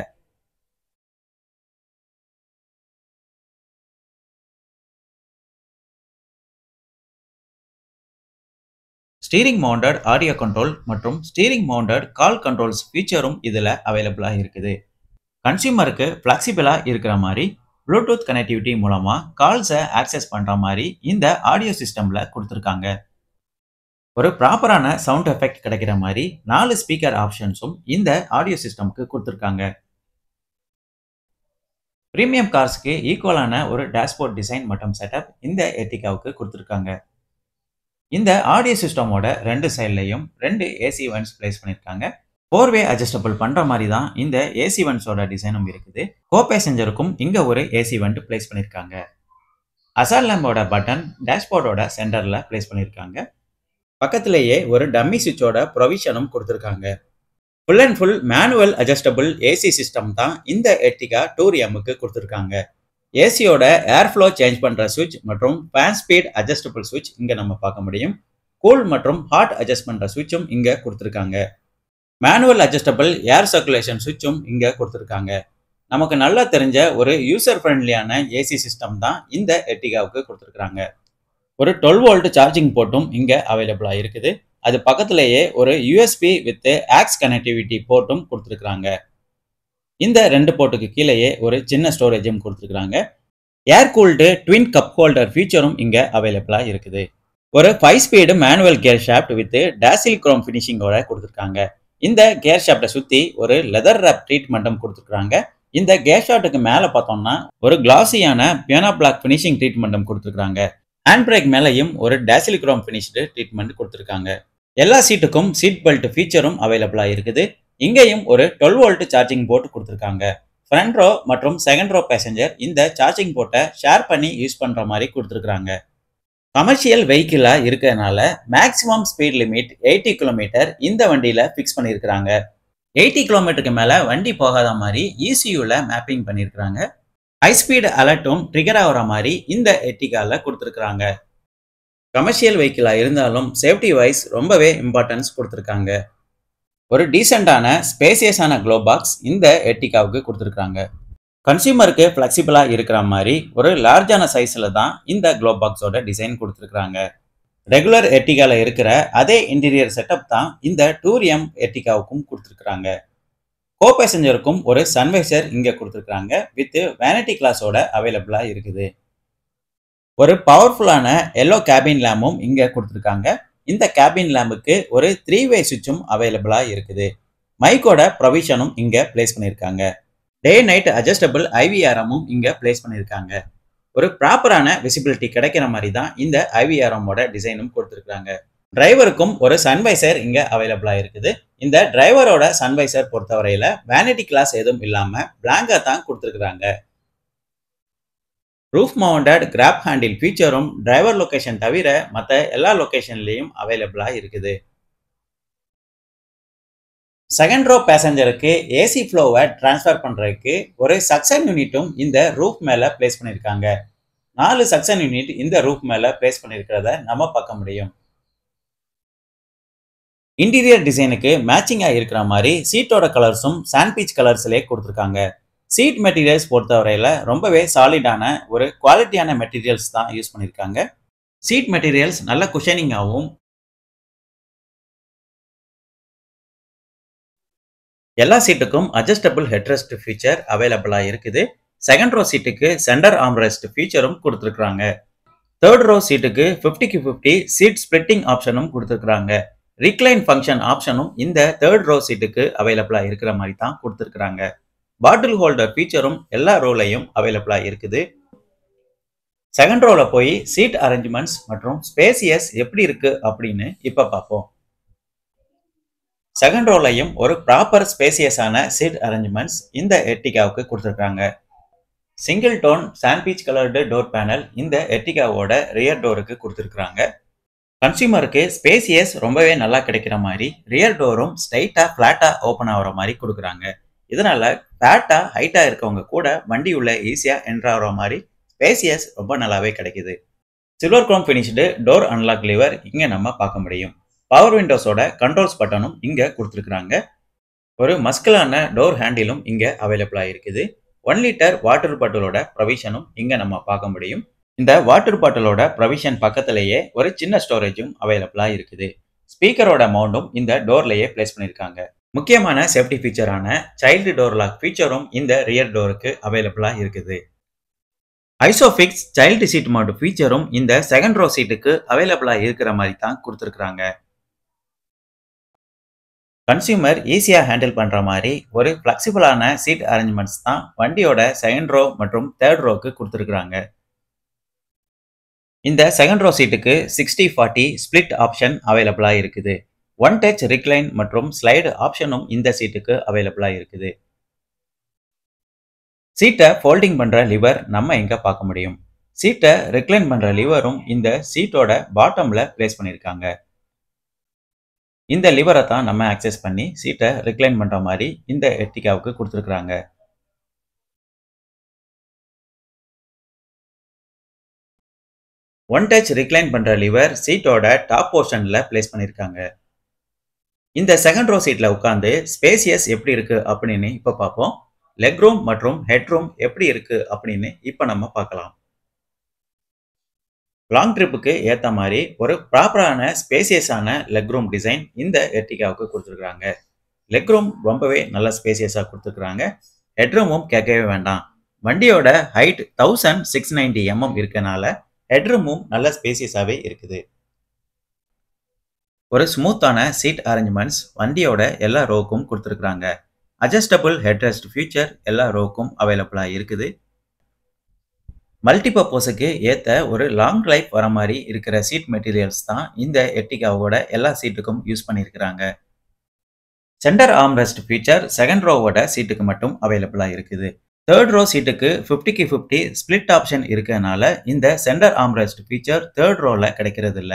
ஸ்டீரிங் மவுண்டட் ஆடியோ கண்ட்ரோல் மற்றும் ஸ்டீரிங் மவுண்டட் கால் கண்ட்ரோல்ஸ் ஃபீச்சரும் இதில் அவைலபிளாக இருக்குது. கன்சியூமருக்கு ஃப்ளெக்சிபிளாக இருக்கிற மாதிரி ப்ளூடூத் கனெக்டிவிட்டி மூலமாக கால்ஸை ஆக்சஸ் பண்ணுற மாதிரி இந்த ஆடியோ சிஸ்டமில் கொடுத்துருக்காங்க. ஒரு ப்ராப்பரான சவுண்ட் எஃபெக்ட் கிடைக்கிற மாதிரி 4 ஸ்பீக்கர் ஆப்ஷன்ஸும் இந்த ஆடியோ சிஸ்டம்க்கு கொடுத்துருக்காங்க. ப்ரீமியம் கார்ஸ்க்கு ஈக்குவலான ஒரு டேஷ்போர்ட் டிசைன் மற்றும் செட்டப் இந்த எர்டிகாவுக்கு கொடுத்துருக்காங்க. இந்த ஆடியோ சிஸ்டமோட 2 சைட்லையும் 2 ஏசி வென்ட்ஸ் பிளேஸ் பண்ணியிருக்காங்க. 4-வே அட்ஜஸ்டபிள் பண்ணுற மாதிரி தான் இந்த ஏசி வென்ட்ஸோட டிசைனும் இருக்குது. கோ பேசஞ்சருக்கும் இங்கே ஒரு ஏசி வென்ட் பிளேஸ் பண்ணியிருக்காங்க. அசால் லேம்போட பட்டன் டேஷ்போர்டோட சென்டரில் பிளேஸ் பண்ணியிருக்காங்க. பக்கத்திலேயே ஒரு டம்மி சுவிட்சோட ப்ரொவிஷனும் கொடுத்துருக்காங்க. Full and full manual adjustable AC system தான் இந்த எர்டிகா டூரியமுக்கு கொடுத்துருக்காங்க. ஏசியோட ஏர் ஃப்ளோ சேஞ்ச் பண்ற சுவிட்ச் மற்றும் ஃபேன் ஸ்பீட் அட்ஜஸ்டபிள் சுவிட்ச் இங்க நம்ம பார்க்க முடியும். கூல் மற்றும் ஹாட் அட்ஜஸ்ட் பண்ற சுவிட்சும் இங்க கொடுத்துருக்காங்க. மேனுவல் அட்ஜஸ்டபிள் ஏர் சர்க்குலேஷன் சுவிட்சும் இங்க கொடுத்துருக்காங்க. நமக்கு நல்லா தெரிஞ்ச ஒரு யூசர் ஃப்ரெண்ட்லியான ஏசி சிஸ்டம் தான் இந்த எர்டிகாவுக்கு கொடுத்துருக்காங்க. ஒரு 12 வோல்ட் சார்ஜிங் போர்ட்டும் இங்க அவைலபிளா இருக்குது. அது பக்கத்திலேயே ஒரு யூஎஸ்பி வித் ஆக்ஸ் கனெக்டிவிட்டி போர்ட்டும் கொடுத்துருக்காங்க. இந்த 2 போர்ட்டுக்கு கீழேயே ஒரு சின்ன ஸ்டோரேஜும் கொடுத்துருக்காங்க. Air cooled twin cup holder ஃபீச்சரும் இங்க அவைலபிளா இருக்குது. ஒரு 5 speed manual gear shaft with டாசில் குரோம் ஃபினிஷிங்கோட கொடுத்துருக்காங்க. இந்த கியர் ஷாஃப்டை சுத்தி ஒரு லெதர் ரேப் ட்ரீட்மெண்ட்டும் கொடுத்துருக்காங்க. இந்த கியர் ஷாஃப்ட்டுக்கு மேல பார்த்தோம்னா ஒரு கிளாசியான பியானோ பிளாக் ஃபினிஷிங் ட்ரீட்மெண்ட்டும் கொடுத்துருக்காங்க. ஹேண்ட் பிரேக் மேலையும் ஒரு டாசில் குரோம் ஃபினிஷ்டு ட்ரீட்மெண்ட் கொடுத்துருக்காங்க. எல்லா சீட்டுக்கும் சீட் பெல்ட் ஃபீச்சரும் அவைலபிளா இருக்குது. இங்கேயும் ஒரு 12 வோல்ட் சார்ஜிங் போர்ட் கொடுத்துருக்காங்க. ஃப்ரண்ட் ரோ மற்றும் செகண்ட் ரோ பேசஞ்சர் இந்த சார்ஜிங் போர்ட்டை ஷேர் பண்ணி யூஸ் பண்ற மாதிரி கொடுத்துருக்காங்க. கமர்ஷியல் வெஹிக்கிளா இருக்கிறதுனால மேக்ஸிமம் ஸ்பீட் லிமிட் 80 கிலோமீட்டர் இந்த வண்டியில ஃபிக்ஸ் பண்ணியிருக்கிறாங்க. 80 கிலோமீட்டருக்கு மேல வண்டி போகாத மாதிரி ECUல மேப்பிங் பண்ணியிருக்கிறாங்க. ஹை ஸ்பீட் அலர்ட்டும் ட்ரிகர் ஆகிற மாதிரி இந்த எர்டிகால கொடுத்துருக்காங்க. கமர்ஷியல் வெஹிக்கிளா இருந்தாலும் சேஃப்டி வைஸ் ரொம்பவே இம்பார்ட்டன்ஸ் கொடுத்துருக்காங்க. ஒரு டீசெண்டான ஸ்பேசியஸான க்ளோ பாக்ஸ் இந்த எர்டிகாவுக்கு கொடுத்துருக்காங்க. கன்சியூமருக்கு ஃப்ளெக்சிபிளா இருக்கிற மாதிரி ஒரு லார்ஜான சைஸ்ல தான் இந்த க்ளோ பாக்ஸோட டிசைன் கொடுத்துருக்காங்க. ரெகுலர் எர்டிகால இருக்கிற அதே இன்டீரியர் செட்டப் தான் இந்த டூரியம் எர்டிகாவுக்கும் கொடுத்துருக்காங்க. கோ பேசஞ்சருக்கும் ஒரு சன்வைசர் இங்க கொடுத்துருக்காங்க வித் வேனிட்டி கிளாஸோட அவைலபிளா இருக்குது. ஒரு பவர்ஃபுல்லான எல்லோ கேபின் லேம்பும் இங்க கொடுத்துருக்காங்க. இந்த கேபின் லேம்புக்கு ஒரு 3-வே சுவிட்சும் அவைலபிளா இருக்குது. மைக்கோட ப்ரொவிஷனும் இங்க பிளேஸ் பண்ணியிருக்காங்க. டே நைட் அட்ஜஸ்டபிள் IVRமும் இங்க பிளேஸ் பண்ணியிருக்காங்க. ஒரு ப்ராப்பரான விசிபிலிட்டி கிடைக்கிற மாதிரி தான் இந்த IVRமோட டிசைனும் கொடுத்துருக்காங்க. டிரைவருக்கும் ஒரு சன்வைசர் இங்க அவைலபிளா இருக்குது. இந்த டிரைவரோட சன்வைசர் பொறுத்தவரையில வேனிட்டி கிளாஸ் எதுவும் இல்லாம பிளாங்கா தான் கொடுத்துருக்காங்க. ரூஃப் மவுண்டட் கிராப் ஹேண்டில் ஃபீச்சரும் டிரைவர் லொகேஷன் தவிர மற்ற எல்லா லொகேஷன்லயும் அவைலபிளா இருக்குது. செகண்ட் ரோ பேசஞ்சருக்கு ஏசி ஃப்ளோவை டிரான்ஸ்ஃபர் பண்றதுக்கு ஒரு சக்சன் யூனிட்டும் இந்த ரூஃப் மேல பிளேஸ் பண்ணியிருக்காங்க. 4 சக்சன் யூனிட் இந்த ரூஃப் மேல பிளேஸ் பண்ணியிருக்கிறத நம்ம பார்க்க முடியும். இன்டீரியர் டிசைனுக்கு மேட்சிங்கா இருக்கிற மாதிரி சீட்டோட கலர்ஸும் சாண்ட்பீச் கலர்ஸ்லேயே கொடுத்துருக்காங்க. சீட் மெட்டீரியல்ஸ் பொறுத்தவரையில ரொம்பவே சாலிடான ஒரு குவாலிட்டியான மெட்டீரியல்ஸ் தான் யூஸ் பண்ணியிருக்காங்க. சீட் மெட்டீரியல்ஸ் நல்ல குஷனிங்காகவும் எல்லா சீட்டுக்கும் அட்ஜஸ்டபிள் ஹெட்ரெஸ்ட் ஃபீச்சர் அவைலபிளா இருக்குது. செகண்ட் ரோ சீட்டுக்கு சென்டர் ஆர்ம்ரெஸ்ட் ஃபீச்சரும் கொடுத்துருக்காங்க. தேர்ட் ரோ சீட்டுக்கு 50-50 சீட் ஸ்பிளிட்டிங் ஆப்ஷனும் கொடுத்துருக்காங்க. ரிக்ளைன் ஃபங்க்ஷன் ஆப்ஷனும் இந்த தேர்ட் ரோ சீட்டுக்கு அவைலபிளா இருக்கிற மாதிரி தான் கொடுத்துருக்காங்க. பாட்டில் ஹோல்டர் ஃபீச்சரும் எல்லா ரோலையும் அவைலபிளா இருக்குது. செகண்ட் ரோல போய் சீட் அரேஞ்ச்மெண்ட்ஸ் மற்றும் ஸ்பேசியஸ் எப்படி இருக்கு அப்படின்னு இப்ப பார்ப்போம். செகண்ட் ரோலையும் ஒரு ப்ராப்பர் ஸ்பேசியஸான சீட் அரேஞ்ச்மெண்ட்ஸ் இந்த எர்டிகாவுக்கு கொடுத்துருக்காங்க. Single tone sand beach coloured door panel இந்த எர்டிகாவோட ரியர் டோருக்கு கொடுத்துருக்காங்க. கன்சியூமருக்கு ஸ்பேசியஸ் ரொம்பவே நல்லா கிடைக்கிற மாதிரி ரியர் டோரும் ஸ்ட்ரைட்டா ஃபிளாட்டா ஓப்பன் ஆகிற மாதிரி கொடுக்குறாங்க. இதனால ஃபேட்டா ஹைட்டா இருக்கவங்க கூட வண்டி உள்ள ஈஸியா என்ட்ரு ஆகிற மாதிரி ஸ்பேசியஸ் ரொம்ப நல்லாவே கிடைக்குது. Silver chrome finished door unlock liver இங்க நம்ம பார்க்க முடியும். பவர் விண்டோஸோட கண்ட்ரோல்ஸ் பட்டனும் இங்க கொடுத்துருக்காங்க. ஒரு மஸ்கலான டோர் ஹேண்டிலும் இங்க அவைலபிளா இருக்குது. 1 லிட்டர் வாட்டர் பாட்டிலோட ப்ரொவிஷனும் இங்க நம்ம பார்க்க முடியும். இந்த வாட்டர் பாட்டிலோட ப்ரொவிஷன் பக்கத்திலேயே ஒரு சின்ன ஸ்டோரேஜும் அவைலபிளா இருக்குது. ஸ்பீக்கரோட மவுண்டும் இந்த டோர்லயே பிளேஸ் பண்ணியிருக்காங்க. முக்கியமான சேஃப்டி ஃபீச்சரான சைல்டு டோர் லாக் ஃபீச்சரும் இந்த ரியர் டோருக்கு அவைலபிளா இருக்குது. ஐசோஃபிக்ஸ் சைல்டு சீட் மவுண்ட் ஃபீச்சரும் இந்த செகண்ட் ரோ சீட்டுக்கு அவைலபிளா இருக்கிற மாதிரி தான் கொடுத்துருக்காங்க. கன்சியூமர் ஈஸியா ஹேண்டில் பண்ற மாதிரி ஒரு ஃபிளெக்சிபிளான சீட் அரேஞ்ச்மெண்ட்ஸ் தான் வண்டியோட செகண்ட் ரோ மற்றும் தேர்ட் ரோக்கு கொடுத்துருக்காங்க. இந்த செகண்ட் ரோ சீட்டுக்கு 60-40 ஸ்பிளிட் ஆப்ஷன் அவைலபிளா இருக்குது. 1 டச் ரிக்ளைன் மற்றும் ஸ்லைடு ஆப்ஷனும் இந்த சீட்டுக்கு அவைலபிளா இருக்குது. சீட்டை ஃபோல்டிங் பண்ற லிவர் நம்ம எங்க பார்க்க முடியும். சீட்டை ரிக்ளைன் பண்ற லிவரும் இந்த சீட்டோட பாட்டம்ல பிளேஸ் பண்ணியிருக்காங்க. இந்த லிவரை தான் நம்ம ஆக்சஸ் பண்ணி சீட்டை ரிக்ளைன் பண்ற மாதிரி இந்த எர்டிகாவுக்கு கொடுத்துருக்காங்க. ஒன் டச் ரிக்ளைன் பண்ற லிவர் சீட்டோட டாப் போர்ஷன்ல பிளேஸ் பண்ணிருக்காங்க. இந்த செகண்ட் ரோ சீட்ல உட்கார்ந்து ஸ்பேசியஸ் எப்படி இருக்கு அப்படின்னு இப்ப பார்ப்போம். லெக் ரூம் மற்றும் ஹெட் ரூம் எப்படி இருக்கு அப்படின்னு இப்ப நம்ம பார்க்கலாம். லாங் ட்ரிப்புக்கு ஏத்த மாதிரி ஒரு ப்ராப்பரான ஸ்பேசியஸான லெக் ரூம் டிசைன் இந்த எர்டிகாவுக்கு கொடுத்துருக்காங்க. லெக் ரூம் ரொம்பவே நல்ல ஸ்பேசியஸா கொடுத்துருக்காங்க. ஹெட் ரூமும் கேட்கவே வேண்டாம். வண்டியோட ஹைட் 1690 mm இருக்கனால ஹெட் ரூமும் நல்ல ஸ்பேசியஸாவே இருக்குது. ஒரு ஸ்மூத்தான சீட் அரேஞ்ச்மெண்ட்ஸ் வண்டியோட எல்லா ரோக்கும் கொடுத்துருக்காங்க. அட்ஜஸ்டபிள் ஹெட்ரெஸ்ட் ஃபீச்சர் எல்லா ரோக்கும் அவைலபிளா இருக்குது. மல்டிபர்பஸுக்கு ஏற்ற ஒரு லாங் லைஃப் வர மாதிரி இருக்கிற சீட் மெட்டீரியல்ஸ் தான் இந்த எர்டிகாவோட எல்லா சீட்டுக்கும் யூஸ் பண்ணியிருக்கிறாங்க. சென்டர் ஆர்ம்ரெஸ்ட் ஃபீச்சர் செகண்ட் ரோவோட சீட்டுக்கு மட்டும் அவைலபிளா இருக்குது. தேர்ட் ரோ சீட்டுக்கு 50க்கு 50 ஸ்பிளிட் ஆப்ஷன் இருக்கனால இந்த சென்டர் ஆர்ம்ரெஸ்ட் ஃபீச்சர் தேர்ட் ரோல கிடைக்கிறது இல்ல.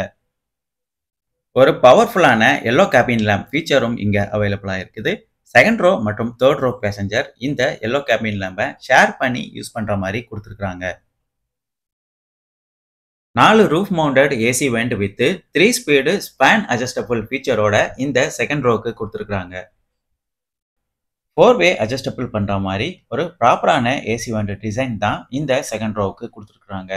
ஒரு பவர்ஃபுல்லான எல்லோ கேபின் லேம்ப் ஃபீச்சரும் இங்க அவைலபிளா இருக்குது. செகண்ட் ரோ மற்றும் தேர்ட் ரோ பேசஞ்சர் இந்த எல்லோ கேபின் லேம்பை ஷேர் பண்ணி யூஸ் பண்ற மாதிரி கொடுத்துருக்காங்க. 4 roof mounted AC vent with 3 speed fan adjustable ஃபீச்சரோட இந்த செகண்ட் ரோக்கு கொடுத்துருக்காங்க. 4-வே அட்ஜஸ்டபிள் பண்ற மாதிரி ஒரு ப்ராப்பரான ஏசி வெண்ட் டிசைன் தான் இந்த செகண்ட் ரோவுக்கு கொடுத்துருக்காங்க.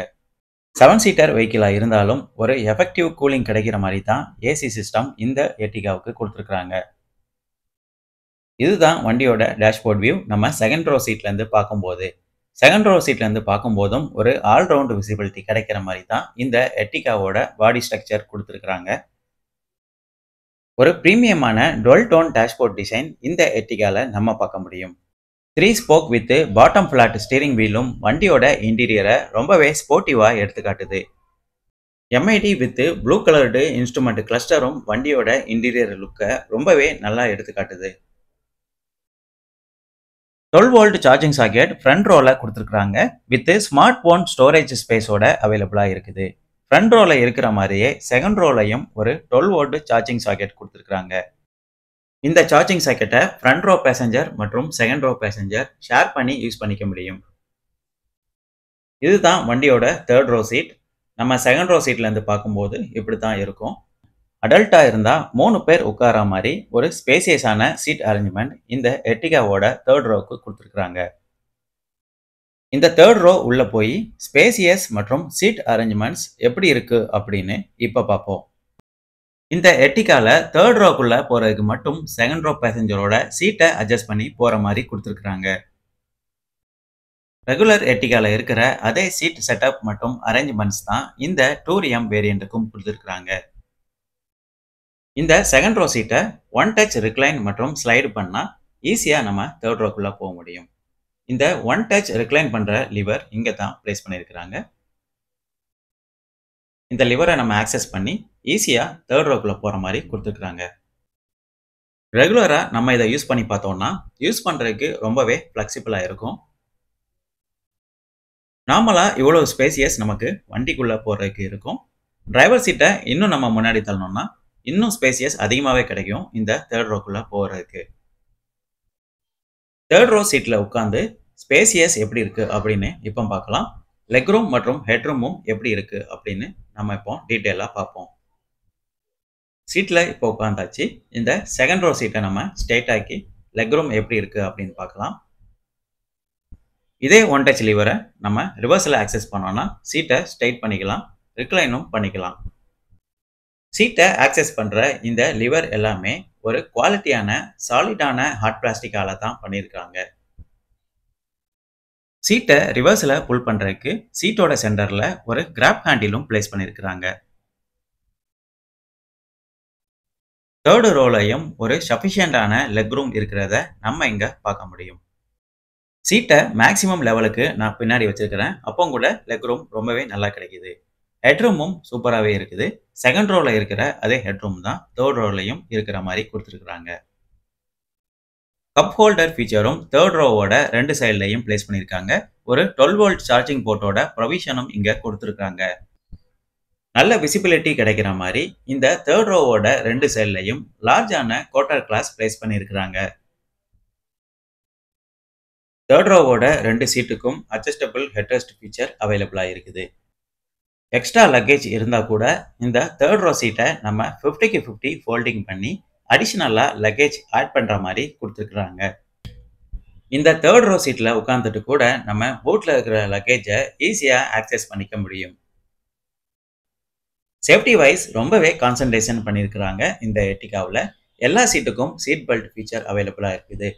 7 சீட்டர் வெஹிக்கிளா இருந்தாலும் ஒரு எஃபெக்டிவ் கூலிங் கிடைக்கிற மாதிரி தான் ஏசி சிஸ்டம் இந்த எர்டிகாவுக்கு கொடுத்துருக்காங்க. இதுதான் வண்டியோட டேஷ்போர்ட் வியூ நம்ம செகண்ட் ரோ சீட்ல இருந்து பார்க்கும்போது. செகண்ட் ரோ சீட்ல இருந்து பார்க்கும்போதும் ஒரு ஆல்ரவுண்ட் விசிபிலிட்டி கிடைக்கிற மாதிரி தான் இந்த எர்டிகாவோட பாடி ஸ்ட்ரக்சர் கொடுத்துருக்காங்க. ஒரு பிரீமியமான டுவல் டோன் டேஷ்போர்ட் டிசைன் இந்த எர்டிகால நம்ம பார்க்க முடியும். 3 spoke with bottom flat steering வீலும் வண்டியோட இன்டீரியரை ரொம்பவே ஸ்போர்ட்டிவா எடுத்துக்காட்டுது. MID with blue coloured instrument கிளஸ்டரும் வண்டியோட இன்டீரியர் லுக்கை ரொம்பவே நல்லா எடுத்துக்காட்டுது. 12 வோல்ட் சார்ஜிங் சாக்கெட் ஃப்ரண்ட் ரோல கொடுத்துருக்காங்க. வித் ஸ்மார்ட் போன் ஸ்டோரேஜ் ஸ்பேஸோட அவைலபிளா இருக்குது. ஃப்ரண்ட் ரோல இருக்கிற மாதிரியே செகண்ட் ரோலையும் ஒரு 12 வோல்ட் சார்ஜிங் சாக்கெட் கொடுத்துருக்காங்க. இந்த சார்ஜிங் சாக்கெட்டை ஃப்ரண்ட் ரோ பேசஞ்சர் மற்றும் செகண்ட் ரோ பேசஞ்சர் ஷேர் பண்ணி யூஸ் பண்ணிக்க முடியும். இதுதான் வண்டியோட தேர்ட் ரோ சீட். நம்ம செகண்ட் ரோ சீட்ல இருந்து பார்க்கும்போது இப்படி தான் இருக்கும். அடல்ட்டா இருந்தா 3 பேர் உட்கார மாதிரி ஒரு ஸ்பேசியஸான சீட் அரேஞ்ச்மெண்ட் இந்த எர்டிகாவோட தேர்ட் ரோக்கு கொடுத்துருக்காங்க. இந்த தேர்ட் ரோ உள்ள போய் ஸ்பேசியஸ் மற்றும் சீட் அரேஞ்ச்மெண்ட்ஸ் எப்படி இருக்கு அப்படின்னு இப்ப பார்ப்போம். இந்த எர்டிகால தேர்ட் ரோக்குள்ள போறதுக்கு மட்டும் செகண்ட் ரோ பேசஞ்சரோட சீட்டை அட்ஜஸ்ட் பண்ணி போற மாதிரி கொடுத்துருக்காங்க. ரெகுலர் எர்டிகால இருக்கிற அதே சீட் செட்டப் மற்றும் அரேஞ்ச்மெண்ட்ஸ் தான் இந்த டூரியம் வேரியண்ட்டுக்கும் கொடுத்துருக்காங்க. இந்த செகண்ட் ரோ சீட்டை ஒன் டச் ரிக்ளைன் மற்றும் ஸ்லைடு பண்ணா ஈஸியா நம்ம தேர்ட் ரோக்குள்ள போக முடியும். இந்த ஒன் டச் ரிக்ளைன் பண்ற லிவர் இங்க தான் பிளேஸ் பண்ணியிருக்கிறாங்க. இந்த லிவரை நம்ம ஆக்சஸ் பண்ணி ஈஸியா தேர்ட் ரோக்குள்ள போற மாதிரி கொடுத்துருக்காங்க. ரெகுலரா நம்ம இதை யூஸ் பண்ணி பார்த்தோம்னா யூஸ் பண்றதுக்கு ரொம்பவே ஃபிளெக்சிபிளா இருக்கும். நார்மலா இவ்வளவு ஸ்பேசியஸ் நமக்கு வண்டிக்குள்ள போறதுக்கு இருக்கும். டிரைவர் சீட்டை இன்னும் நம்ம முன்னாடி தள்ளணும்னா இன்னும் ஸ்பேசியஸ் அதிகமாகவே கிடைக்கும் இந்த தேர்ட் ரோக்குள்ள போறதுக்கு. தேர்ட் ரோ சீட்ல உட்காந்து ஸ்பேசியஸ் எப்படி இருக்கு அப்படின்னு இப்போ பார்க்கலாம். லெக் ரூம் மற்றும் ஹெட் ரூமும் எப்படி இருக்கு அப்படின்னு நம்ம இப்போ டீட்டெயிலா பார்ப்போம். சீட்ல இப்போ உட்காந்தாச்சு. இந்த செகண்ட் ரோ சீட்டை நம்ம ஸ்ட்ரெயிட் ஆக்கி லெக் ரூம் எப்படி இருக்கு அப்படின்னு பார்க்கலாம். இதே ஒன் டச் லிவரை நம்ம ரிவர்ஸில் ஆக்சஸ் பண்ணோம்னா சீட்டை ஸ்ட்ரெயிட் பண்ணிக்கலாம், ரிக்ளைனும் பண்ணிக்கலாம். சீட்டை ஆக்சஸ் பண்ற இந்த லிவர் எல்லாமே ஒரு குவாலிட்டியான சாலிடான ஹார்ட் பிளாஸ்டிக்கால தான் பண்ணியிருக்காங்க. சீட்டை ரிவர்ஸ்ல புல் பண்றதுக்கு சீட்டோட சென்டர்ல ஒரு கிராப் ஹேண்டிலும் பிளேஸ் பண்ணியிருக்காங்க. தேர்ட் ரோலையும் ஒரு சஃபிஷியண்டான லெக் ரூம் இருக்கிறத நம்ம இங்க பார்க்க முடியும். சீட்டை மேக்சிமம் லெவலுக்கு நான் பின்னாடி வச்சிருக்கிறேன். அப்போ கூட லெக் ரூம் ரொம்பவே நல்லா கிடைக்குது. ஹெட் ரூமும் சூப்பராகவே இருக்குது. செகண்ட் ரோல இருக்கிற அதே ஹெட் ரூம் தான் தேர்ட் ரோலையும் இருக்கிற மாதிரி கொடுத்துருக்காங்க. கப் ஹோல்டர் ஃபீச்சரும் தேர்ட் ரோவோட 2 சைட்லையும் பிளேஸ் பண்ணியிருக்காங்க. ஒரு 12 வோல்ட் சார்ஜிங் போர்ட்டோட ப்ரொவிஷனும் இங்க கொடுத்துருக்காங்க. நல்ல விசிபிலிட்டி கிடைக்கிற மாதிரி இந்த தேர்ட் ரோவோட 2 சைட்லயும் லார்ஜான குவார்ட்டர் கிளாஸ் பிளேஸ் பண்ணியிருக்கிறாங்க. தேர்ட் ரோவோட 2 சீட்டுக்கும் அட்ஜஸ்டபிள் ஹெட்ரெஸ்ட் ஃபீச்சர் அவைலபிளா இருக்குது. எக்ஸ்ட்ரா லக்கேஜ் இருந்தா கூட இந்த தேர்ட் ரோ சீட்டை நம்ம 50க்கு 50 ஃபோல்டிங் பண்ணி அடிஷனலா லக்கேஜ் ஆட் பண்ற மாதிரி கொடுத்துருக்காங்க. இந்த தேர்ட் ரோ சீட்ல உட்கார்ந்துட்டு கூட நம்ம பூட்ல இருக்கிற லக்கேஜை ஈஸியா ஆக்சஸ் பண்ணிக்க முடியும். சேஃப்டி வைஸ் ரொம்பவே கான்சன்ட்ரேஷன் பண்ணியிருக்கிறாங்க. இந்த எர்டிகாவில் எல்லா சீட்டுக்கும் சீட் பெல்ட் ஃபீச்சர் அவைலபிளா இருக்குது.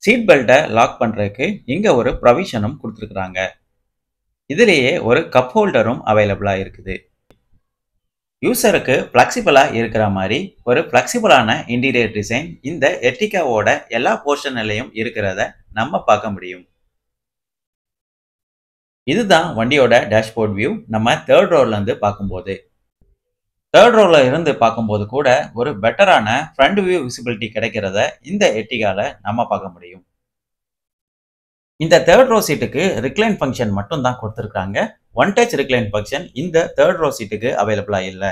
சீட் பெல்ட்டை லாக் பண்றதுக்கு இங்க ஒரு ப்ரொவிஷனும் கொடுத்துருக்காங்க. இதுலேயே ஒரு கப் ஹோல்டரும் அவைலபிளா இருக்குது. யூசருக்கு ஃப்ளெக்சிபிளா இருக்கிற மாதிரி ஒரு ஃப்ளெக்சிபிளான இன்டீரியர் டிசைன் இந்த எர்டிகாவோட எல்லா போர்ஷன்லையும் இருக்கிறத நம்ம பார்க்க முடியும். இதுதான் வண்டியோட டேஷ்போர்ட் வியூ நம்ம தேர்ட் ரோல இருந்து பார்க்கும்போது. தேர்ட் ரோல இருந்து பார்க்கும்போது கூட ஒரு பெட்டரான ஃப்ரண்ட் வியூ விசிபிலிட்டி கிடைக்கிறத இந்த எர்டிகால நம்ம பார்க்க முடியும். இந்த தேர்ட் ரோ சீட்டுக்கு ரிக்ளைன் ஃபங்க்ஷன் மட்டும் தான் கொடுத்துருக்காங்க. ஒன் டச் ரிக்ளைன் ஃபங்க்ஷன் இந்த தேர்ட் ரோ சீட்டுக்கு அவைலபிளா இல்லை.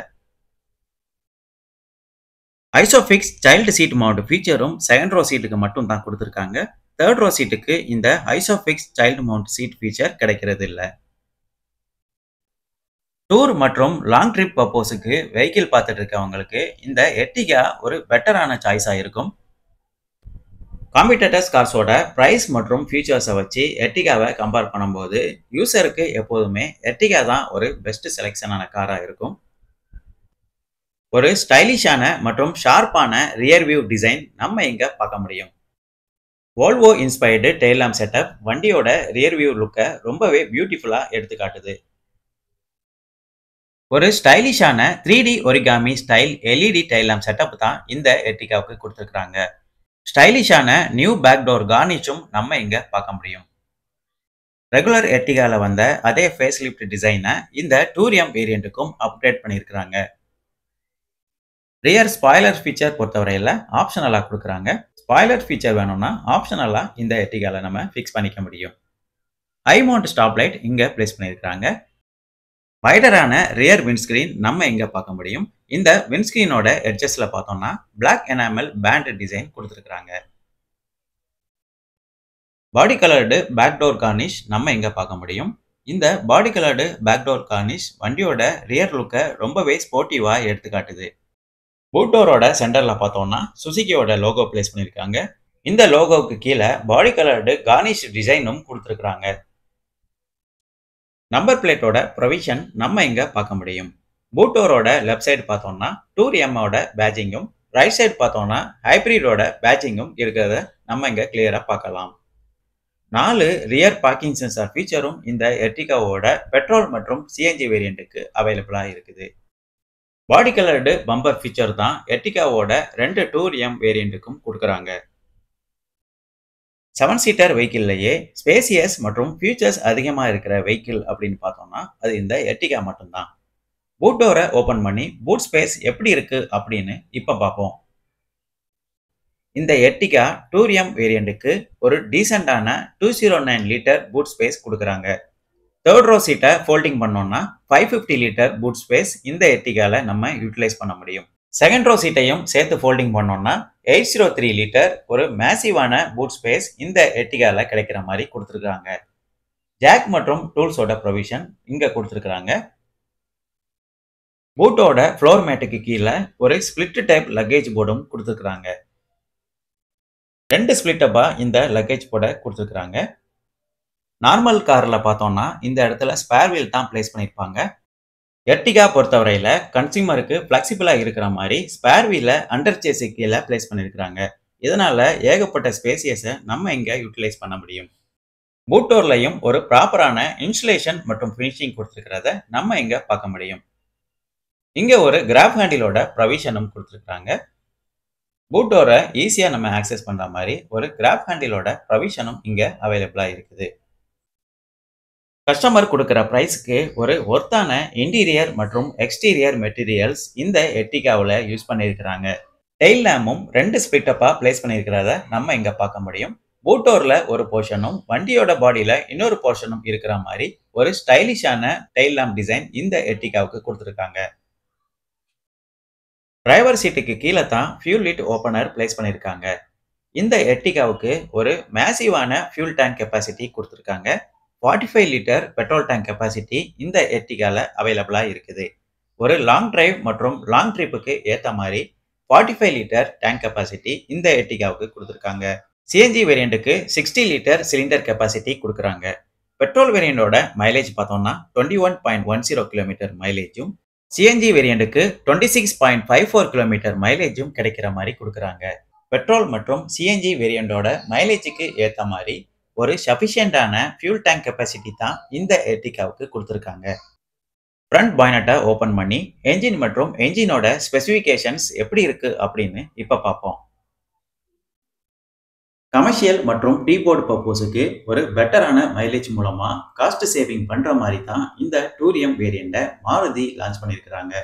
ஐசோஃபிக்ஸ் சைல்டு சீட் மவுண்ட் ஃபீச்சரும் செகண்ட் ரோ சீட்டுக்கு மட்டும் தான் கொடுத்துருக்காங்க. தேர்ட் ரோ சீட்டுக்கு இந்த isofix child mount seat feature கிடைக்கிறது இல்லை. டூர் மற்றும் லாங் ட்ரிப் பர்பஸுக்கு வெஹிக்கிள் பார்த்துட்டு இருக்கவங்களுக்கு இந்த எர்டிகா ஒரு பெட்டரான சாய்ஸா இருக்கும். காம்படிட்டர்ஸ் கார்ஸோட பிரைஸ் மற்றும் ஃபீச்சர்ஸை வச்சு எர்டிகாவை கம்பேர் பண்ணும்போது யூசருக்கு எப்போதுமே எர்டிகா தான் ஒரு பெஸ்ட் செலெக்ஷனான காராக இருக்கும். ஒரு ஸ்டைலிஷான மற்றும் ஷார்ப்பான ரியர் வியூ டிசைன் நம்ம இங்க பார்க்க முடியும். Volvo inspired tail lamp setup வண்டியோட ரியர் வியூ லுக்கை ரொம்பவே பியூட்டிஃபுல்லா எடுத்துக்காட்டுது. ஒரு ஸ்டைலிஷான 3D origami style LED tail lamp setup தான் இந்த எர்டிகாவுக்கு கொடுத்துருக்காங்க. ஸ்டைலிஷான நியூ பேக் டோர் கார்னிஷும் நம்ம இங்க பார்க்க முடியும். ரெகுலர் எர்டிகால வந்த அதே ஃபேஸ் லிஃப்ட் டிசைனை இந்த டூரியம் வேரியண்ட்டுக்கும் அப்கிரேட் பண்ணியிருக்கிறாங்க. ரியர் ஸ்பாய்லர் ஃபீச்சர் பொறுத்தவரையில் ஆப்ஷனலாக கொடுக்குறாங்க. ஸ்பாய்லர் ஃபீச்சர் வேணும்னா ஆப்ஷனலாக இந்த எர்டிகால நம்ம ஃபிக்ஸ் பண்ணிக்க முடியும். ஹை மவுண்ட் ஸ்டாப் லைட் இங்கே பிளேஸ் பண்ணியிருக்கிறாங்க. வைடரான ரியர் விண்ட்ஸ்கிரீன் நம்ம இங்கே பார்க்க முடியும். இந்த விண்ட்ஸ்கிரீனோட எட்ஜஸ்ல பார்த்தோம்னா பிளாக் எனாமல் பேண்ட் டிசைன் கொடுத்துருக்காங்க. பாடி கலர்டு பேக் டோர் கார்னிஷ் நம்ம இங்கே பார்க்க முடியும். இந்த பாடி கலர்டு பேக் டோர் கார்னிஷ் வண்டியோட ரியர் லுக்கை ரொம்பவே ஸ்போர்ட்டிவாக எடுத்துக்காட்டுது. பூட் டோரோட சென்டர்ல பார்த்தோம்னா சுசுகியோட லோகோ பிளேஸ் பண்ணியிருக்காங்க. இந்த லோகோவுக்கு கீழே பாடி கலர்டு கார்னிஷ் டிசைனும் கொடுத்துருக்காங்க. நம்பர் பிளேட்டோட ப்ரொவிஷன் நம்ம இங்க பார்க்க முடியும். பூட் டோரோட லெஃப்ட் சைடு பார்த்தோம்னா டூரியமோட பேட்சிங்கும், ரைட் சைடு பார்த்தோம்னா ஹைப்ரிடோட பேட்சிங்கும் இருக்கிறத நம்ம இங்க கிளியரா பார்க்கலாம். 4 ரியர் பார்க்கிங் சென்சார் ஃபீச்சரும் இந்த எர்டிகாவோட பெட்ரோல் மற்றும் சிஎன்ஜி வேரியண்ட்டுக்கு அவைலபிளா இருக்குது. பாடி கலர்டு பம்பர் ஃபீச்சர் தான் எர்டிகாவோட 2 டூரியம் வேரியண்ட்டுக்கும் கொடுக்குறாங்க. 7 சீட்டர் வெஹிக்கிள்லையே ஸ்பேசியஸ் மற்றும் ஃபீச்சர்ஸ் அதிகமாக இருக்கிற வெஹிக்கிள் அப்படின்னு பார்த்தோம்னா அது இந்த எர்டிகா மட்டும்தான். பூட் டோரை ஓப்பன் பண்ணி பூட் ஸ்பேஸ் எப்படி இருக்கு அப்படின்னு இப்போ பார்ப்போம். இந்த எர்டிகா டூரியம் வேரியண்ட்டுக்கு ஒரு டீசெண்டான 209 லிட்டர் பூட் ஸ்பேஸ் கொடுக்குறாங்க. தேர்ட் ரோ சீட்டை ஃபோல்டிங் பண்ணோம்னா 550 லிட்டர் பூட் ஸ்பேஸ் இந்த எர்டிகால நம்ம யூட்டிலைஸ் பண்ண முடியும். செகண்ட் ரோ சீட்டையும் சேர்த்து ஃபோல்டிங் பண்ணோம்னா 803 லிட்டர் ஒரு மேசிவான பூட் ஸ்பேஸ் இந்த எர்டிகால கிடைக்கிற மாதிரி கொடுத்துருக்காங்க. ஜாக் மற்றும் டூல்ஸோட ப்ரொவிஷன் இங்க கொடுத்துருக்காங்க. பூட்டோட ஃப்ளோர் மேட்டுக்கு கீழே ஒரு ஸ்பிளிட் டைப் லக்கேஜ் போர்டும் கொடுத்துருக்காங்க. 2 ஸ்பிளிட்டப்பா இந்த லக்கேஜ் போர்டை கொடுத்துருக்காங்க. நார்மல் காரில் பார்த்தோம்னா இந்த இடத்துல ஸ்பேர் வீல் தான் பிளேஸ் பண்ணியிருப்பாங்க. எர்டிகா பொறுத்தவரையில் கன்சியூமருக்கு ஃப்ளெக்சிபிளாக இருக்கிற மாதிரி ஸ்பேர் வீலை அண்டர் சேஸு கீழே பிளேஸ் பண்ணியிருக்கிறாங்க. இதனால ஏகப்பட்ட ஸ்பேசியஸை நம்ம இங்கே யூட்டிலைஸ் பண்ண முடியும். பூட்டோர்லையும் ஒரு ப்ராப்பரான இன்சுலேஷன் மற்றும் ஃபினிஷிங் கொடுத்துருக்கிறத நம்ம இங்கே பார்க்க முடியும். இங்கே ஒரு கிராப் ஹேண்டிலோட ப்ரொவிஷனும் கொடுத்துருக்காங்க. பூட்டோரை ஈஸியாக நம்ம ஆக்சஸ் பண்ணுற மாதிரி ஒரு கிராப் ஹேண்டிலோட ப்ரொவிஷனும் இங்கே அவைலபிளாக இருக்குது. கஸ்டமர் கொடுக்குற ப்ரைஸுக்கு ஒரு ஒர்த்தான இன்டீரியர் மற்றும் எக்ஸ்டீரியர் மெட்டீரியல்ஸ் இந்த எர்டிகாவில் யூஸ் பண்ணியிருக்கிறாங்க. டெயில் லேம்பும் 2 ஸ்பிளிட்டப்பாக பிளேஸ் பண்ணியிருக்கிறத நம்ம இங்கே பார்க்க முடியும். பூட்டோர்ல ஒரு போர்ஷனும் வண்டியோட பாடியில இன்னொரு போர்ஷனும் இருக்கிற மாதிரி ஒரு ஸ்டைலிஷான டெயில் லேம்ப் டிசைன் இந்த எர்டிகாவுக்கு கொடுத்திருக்காங்க. டிரைவர் சீட்டுக்கு கீழே தான் ஃபியூல் லிட் ஓபனர் பிளேஸ் பண்ணியிருக்காங்க. இந்த எர்டிகாவுக்கு ஒரு மேசிவான ஃபியூல் டேங்க் கெப்பாசிட்டி கொடுத்திருக்காங்க. 45 லிட்டர் பெட்ரோல் டேங்க் கெப்பாசிட்டி இந்த எர்டிகால அவைலபிளா இருக்குது. ஒரு லாங் டிரைவ் மற்றும் லாங் ட்ரிப்புக்கு ஏத்த மாதிரி 45 லிட்டர் டேங்க் கெப்பாசிட்டி இந்த எர்டிகாவுக்கு கொடுத்திருக்காங்க. சிஎன்ஜி வேரியண்ட்டுக்கு 60 லிட்டர் சிலிண்டர் கெப்பாசிட்டி கொடுக்குறாங்க. பெட்ரோல் வேரியண்டோட மைலேஜ் பார்த்தோம்னா 21.10 கிலோமீட்டர் மைலேஜும், சிஎன்ஜி வேரியண்ட்டுக்கு 26.54 கிலோமீட்டர் மைலேஜும் கிடைக்கிற மாதிரி கொடுக்குறாங்க. பெட்ரோல் மற்றும் சிஎன்ஜி வேரியண்டோட மைலேஜுக்கு ஏற்ற மாதிரி ஒரு சஃபிஷியண்டான ஃபியூல் டேங்க் கெப்பாசிட்டி தான் இந்த எர்டிகாவுக்கு கொடுத்துருக்காங்க. ஃப்ரண்ட் பாய்னட்டை ஓப்பன் பண்ணி என்ஜின் மற்றும் என்ஜினோட ஸ்பெசிஃபிகேஷன்ஸ் எப்படி இருக்கு அப்படின்னு இப்ப பார்ப்போம். கமர்ஷியல் மற்றும் டீ போர்டு பர்பஸுக்கு ஒரு பெட்டரான மைலேஜ் மூலமா காஸ்ட் சேவிங் பண்ற மாதிரி தான் இந்த டூரியம் வேரியண்ட்டை மாருதி லான்ச் பண்ணியிருக்கிறாங்க.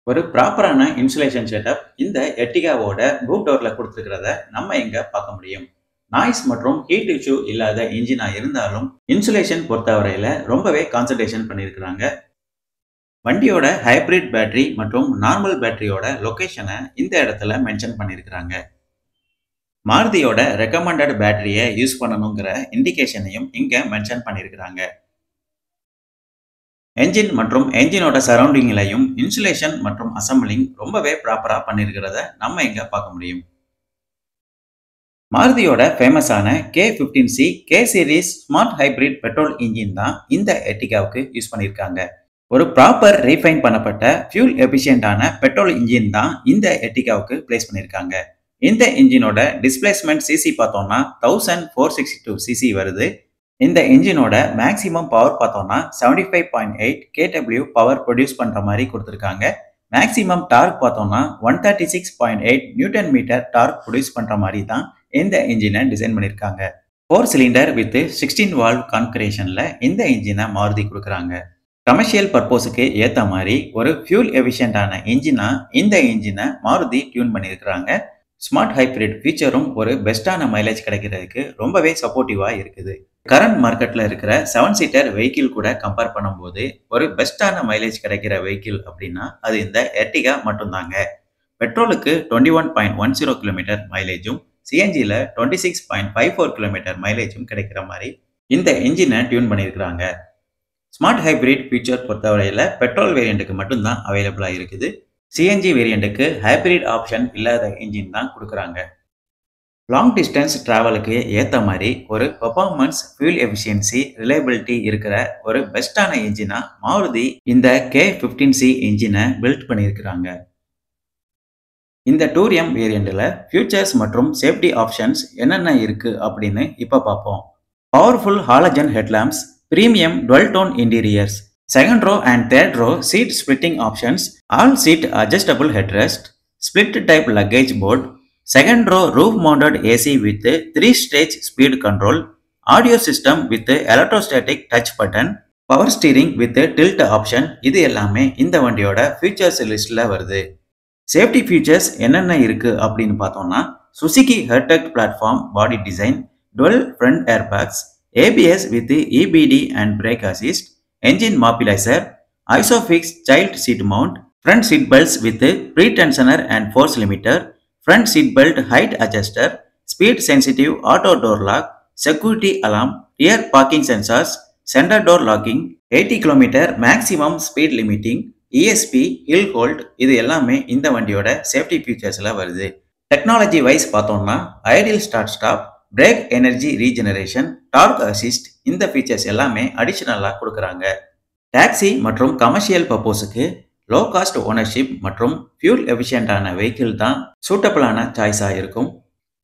ஒரு ப்ராப்பரான இன்சுலேஷன் செட்டப் இந்த எர்டிகாவோட பூட் டோர்ல கொடுத்துருக்கிறத நம்ம எங்க பார்க்க முடியும். நாய்ஸ் மற்றும் ஹீட் இஷ்யூ இல்லாத இன்ஜினா இருந்தாலும் இன்சுலேஷன் பொறுத்தவரையில ரொம்பவே கான்சன்ட்ரேஷன் பண்ணியிருக்கிறாங்க. வண்டியோட ஹைபிரிட் பேட்டரி மற்றும் நார்மல் பேட்டரியோட லொகேஷனை இந்த இடத்துல மென்ஷன் பண்ணியிருக்கிறாங்க. மாருதியோட ரெக்கமெண்டட் பேட்டரியை யூஸ் பண்ணணுங்கிற இண்டிகேஷனையும் இங்க மென்ஷன் பண்ணியிருக்கிறாங்க. என்ஜின் மற்றும் என்ஜினோட சரௌண்டிங்லையும் இன்சுலேஷன் மற்றும் அசம்பிளிங் ரொம்பவே ப்ராப்பரா பண்ணியிருக்கிறத நம்ம இங்க பார்க்க முடியும். மாருதியோட ஃபேமஸான K15C K series smart hybrid petrol engine தான் இந்த எர்டிகாவுக்கு யூஸ் பண்ணியிருக்காங்க. ஒரு ப்ராப்பர் ரீஃபைன் பண்ணப்பட்ட ஃபியூல் எஃபிஷியன்டான பெட்ரோல் இன்ஜின் தான் இந்த எர்டிகாவுக்கு பிளேஸ் பண்ணியிருக்காங்க. இந்த இன்ஜினோட டிஸ்பிளேஸ்மெண்ட் சிசி பார்த்தோம்னா 1462 சிசி வருது. இந்த இன்ஜினோட மேக்ஸிமம் பவர் பார்த்தோம்னா 75.8 kW பவர் ப்ரொடியூஸ் பண்ற மாதிரி கொடுத்துருக்காங்க. மேக்ஸிமம் டார்க் பார்த்தோம்னா 136.8 நியூட்டன் மீட்டர் டார்க் ப்ரொடியூஸ் பண்ற மாதிரி தான் இந்த இன்ஜினை டிசைன் பண்ணியிருக்காங்க. 4 சிலிண்டர் வித் 16 வால்வ் கான்ஃபிகரேஷன்ல இந்த இன்ஜினை மாருதி கொடுக்குறாங்க. கமர்ஷியல் பர்பஸுக்கு ஏற்ற மாதிரி ஒரு ஃபியூல் எஃபிஷியன்டான இன்ஜினா இந்த இன்ஜினை மாருதி டியூன் பண்ணியிருக்கிறாங்க. ஸ்மார்ட் ஹைபிரிட் ஃபீச்சரும் ஒரு பெஸ்டான மைலேஜ் கிடைக்கிறதுக்கு ரொம்பவே சப்போர்ட்டிவா இருக்குது. கரண்ட் மார்க்கெட்ல இருக்கிற 7 சீட்டர் வெஹிக்கிள் கூட கம்பேர் பண்ணும்போது ஒரு பெஸ்டான மைலேஜ் கிடைக்கிற வெஹிக்கிள் அப்படின்னா அது இந்த எர்டிகா மட்டும்தாங்க. பெட்ரோலுக்கு 21.10 கிலோமீட்டர் மைலேஜும், சிஎன்ஜியில் 26.54 கிலோமீட்டர் மைலேஜும் கிடைக்கிற மாதிரி இந்த இன்ஜினை டியூன் பண்ணியிருக்கிறாங்க. ஸ்மார்ட் ஹைபிரிட் ஃபீச்சர் பொறுத்தவரையில் பெட்ரோல் வேரியண்ட்டுக்கு மட்டும்தான் அவைலபிளாக இருக்குது. சிஎன்ஜி வேரியண்ட்டுக்கு ஹைபிரிட் ஆப்ஷன் இல்லாத இன்ஜின் தான் கொடுக்குறாங்க. லாங் டிஸ்டன்ஸ் டிராவலுக்கு ஏற்ற மாதிரி ஒரு பெர்ஃபார்மன்ஸ், ஃபியூல் எஃபிஷியன்சி, ரிலையபிலிட்டி இருக்கிற ஒரு பெஸ்டான இன்ஜினா மாருதி இந்த K15C இன்ஜினை பில்ட் பண்ணியிருக்கிறாங்க. இந்த டூரியம் வேரியண்ட்டில் ஃபியூச்சர்ஸ் மற்றும் சேஃப்டி ஆப்ஷன்ஸ் என்னென்ன இருக்கு அப்படின்னு இப்போ பார்ப்போம். Powerful halogen headlamps, premium dual tone interiors, second row and third row seat splitting options, all seat adjustable headrest, split type luggage board, second row roof mounted AC with 3 stage speed control, audio system with electrostatic touch button, power steering with tilt option, இது எல்லாமே இந்த வண்டியோட features லிஸ்ட்ல வருது. Safety features என்னென்ன இருக்கு அப்படின்னு பார்த்தோம்னா Suzuki Heartect platform body design, dual front airbags, ABS with EBD and brake assist, engine mobilizer, ISOFIX child seat mount, front seat belts with pre-tensioner and force limiter, front seat belt height adjuster, speed sensitive auto door lock, security alarm, rear parking sensors, center door locking, 80 km maximum speed limiting, ESP, hill hold, இது எல்லாமே இந்த வண்டியோட safety ஃபீச்சர்ஸ்ல வருது. Technology wise பார்த்தோம்னா ideal start stop, brake energy regeneration, torque assist, இந்த features எல்லாமே அடிஷனலாக கொடுக்குறாங்க. டாக்ஸி மற்றும் கமர்ஷியல் பர்பஸுக்கு லோ காஸ்ட் ஓனர்ஷிப் மற்றும் ஃபியூல் எஃபிஷியன்டான வெஹிக்கிள் தான் சூட்டபிளான சாய்ஸாக இருக்கும்.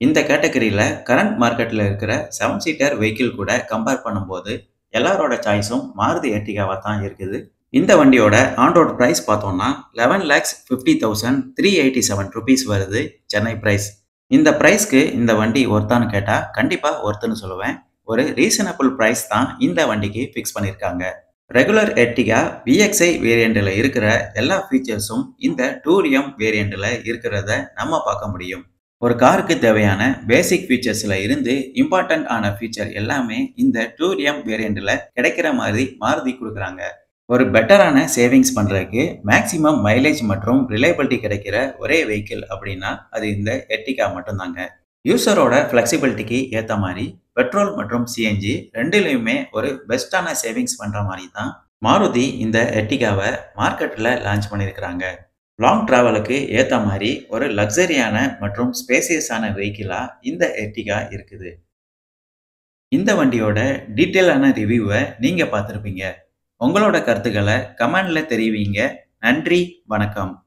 இந்த கேட்டகரியில் கரண்ட் மார்க்கெட்டில் இருக்கிற 7 சீட்டர் வெஹிக்கிள் கூட கம்பேர் பண்ணும்போது எல்லாரோட சாய்ஸும் மாருதி எர்டிகாவாக தான் இருக்குது. இந்த வண்டியோட ஆன்-ரோட் ப்ரைஸ் பார்த்தோம்னா 11,50,387 rupees வருது சென்னை ப்ரைஸ். இந்த ப்ரைஸ்க்கு இந்த வண்டி ஒர்த்தான்னு கேட்டால் கண்டிப்பாக ஒர்த்துன்னு சொல்லுவேன். ஒரு ரீசனபிள் ப்ரைஸ் தான் இந்த வண்டிக்கு ஃபிக்ஸ் பண்ணியிருக்காங்க. ரெகுலர் எர்டிகா VXI வேரியண்ட்டில் இருக்கிற எல்லா ஃபீச்சர்ஸும் இந்த டூரியம் வேரியண்ட்டில் இருக்கிறத நம்ம பார்க்க முடியும். ஒரு காருக்கு தேவையான பேசிக் ஃபீச்சர்ஸ்ல இருந்து இம்பார்ட்டன்ட் ஆன ஃபீச்சர் எல்லாமே இந்த டூரியம் வேரியண்ட்ல கிடைக்கிற மாதிரி மாருதி கொடுக்குறாங்க. ஒரு பெட்டரான சேவிங்ஸ் பண்றதுக்கு மேக்ஸிமம் மைலேஜ் மற்றும் ரிலையபிலிட்டி கிடைக்கிற ஒரே வெஹிக்கிள் அப்படின்னா அது இந்த எர்டிகா மட்டும்தாங்க. யூசரோட ஃப்ளெக்சிபிலிட்டிக்கு ஏத்த மாதிரி பெட்ரோல் மற்றும் சிஎன்ஜி ரெண்டுலயுமே ஒரு பெஸ்டான சேவிங்ஸ் பண்ற மாதிரி தான் மாருதி இந்த எர்டிகாவை மார்க்கெட்ல லான்ச் பண்ணியிருக்கிறாங்க. லாங் டிராவலுக்கு ஏத்த மாதிரி ஒரு லக்ஸரியான மற்றும் ஸ்பேசியஸான வெஹிக்கிளா இந்த எர்டிகா இருக்குது. இந்த வண்டியோட டீட்டெயிலான ரிவ்யூவை நீங்க பார்த்திருப்பீங்க. உங்களோட கருத்துக்களை கமெண்ட்ல தெரிவிங்க. நன்றி, வணக்கம்.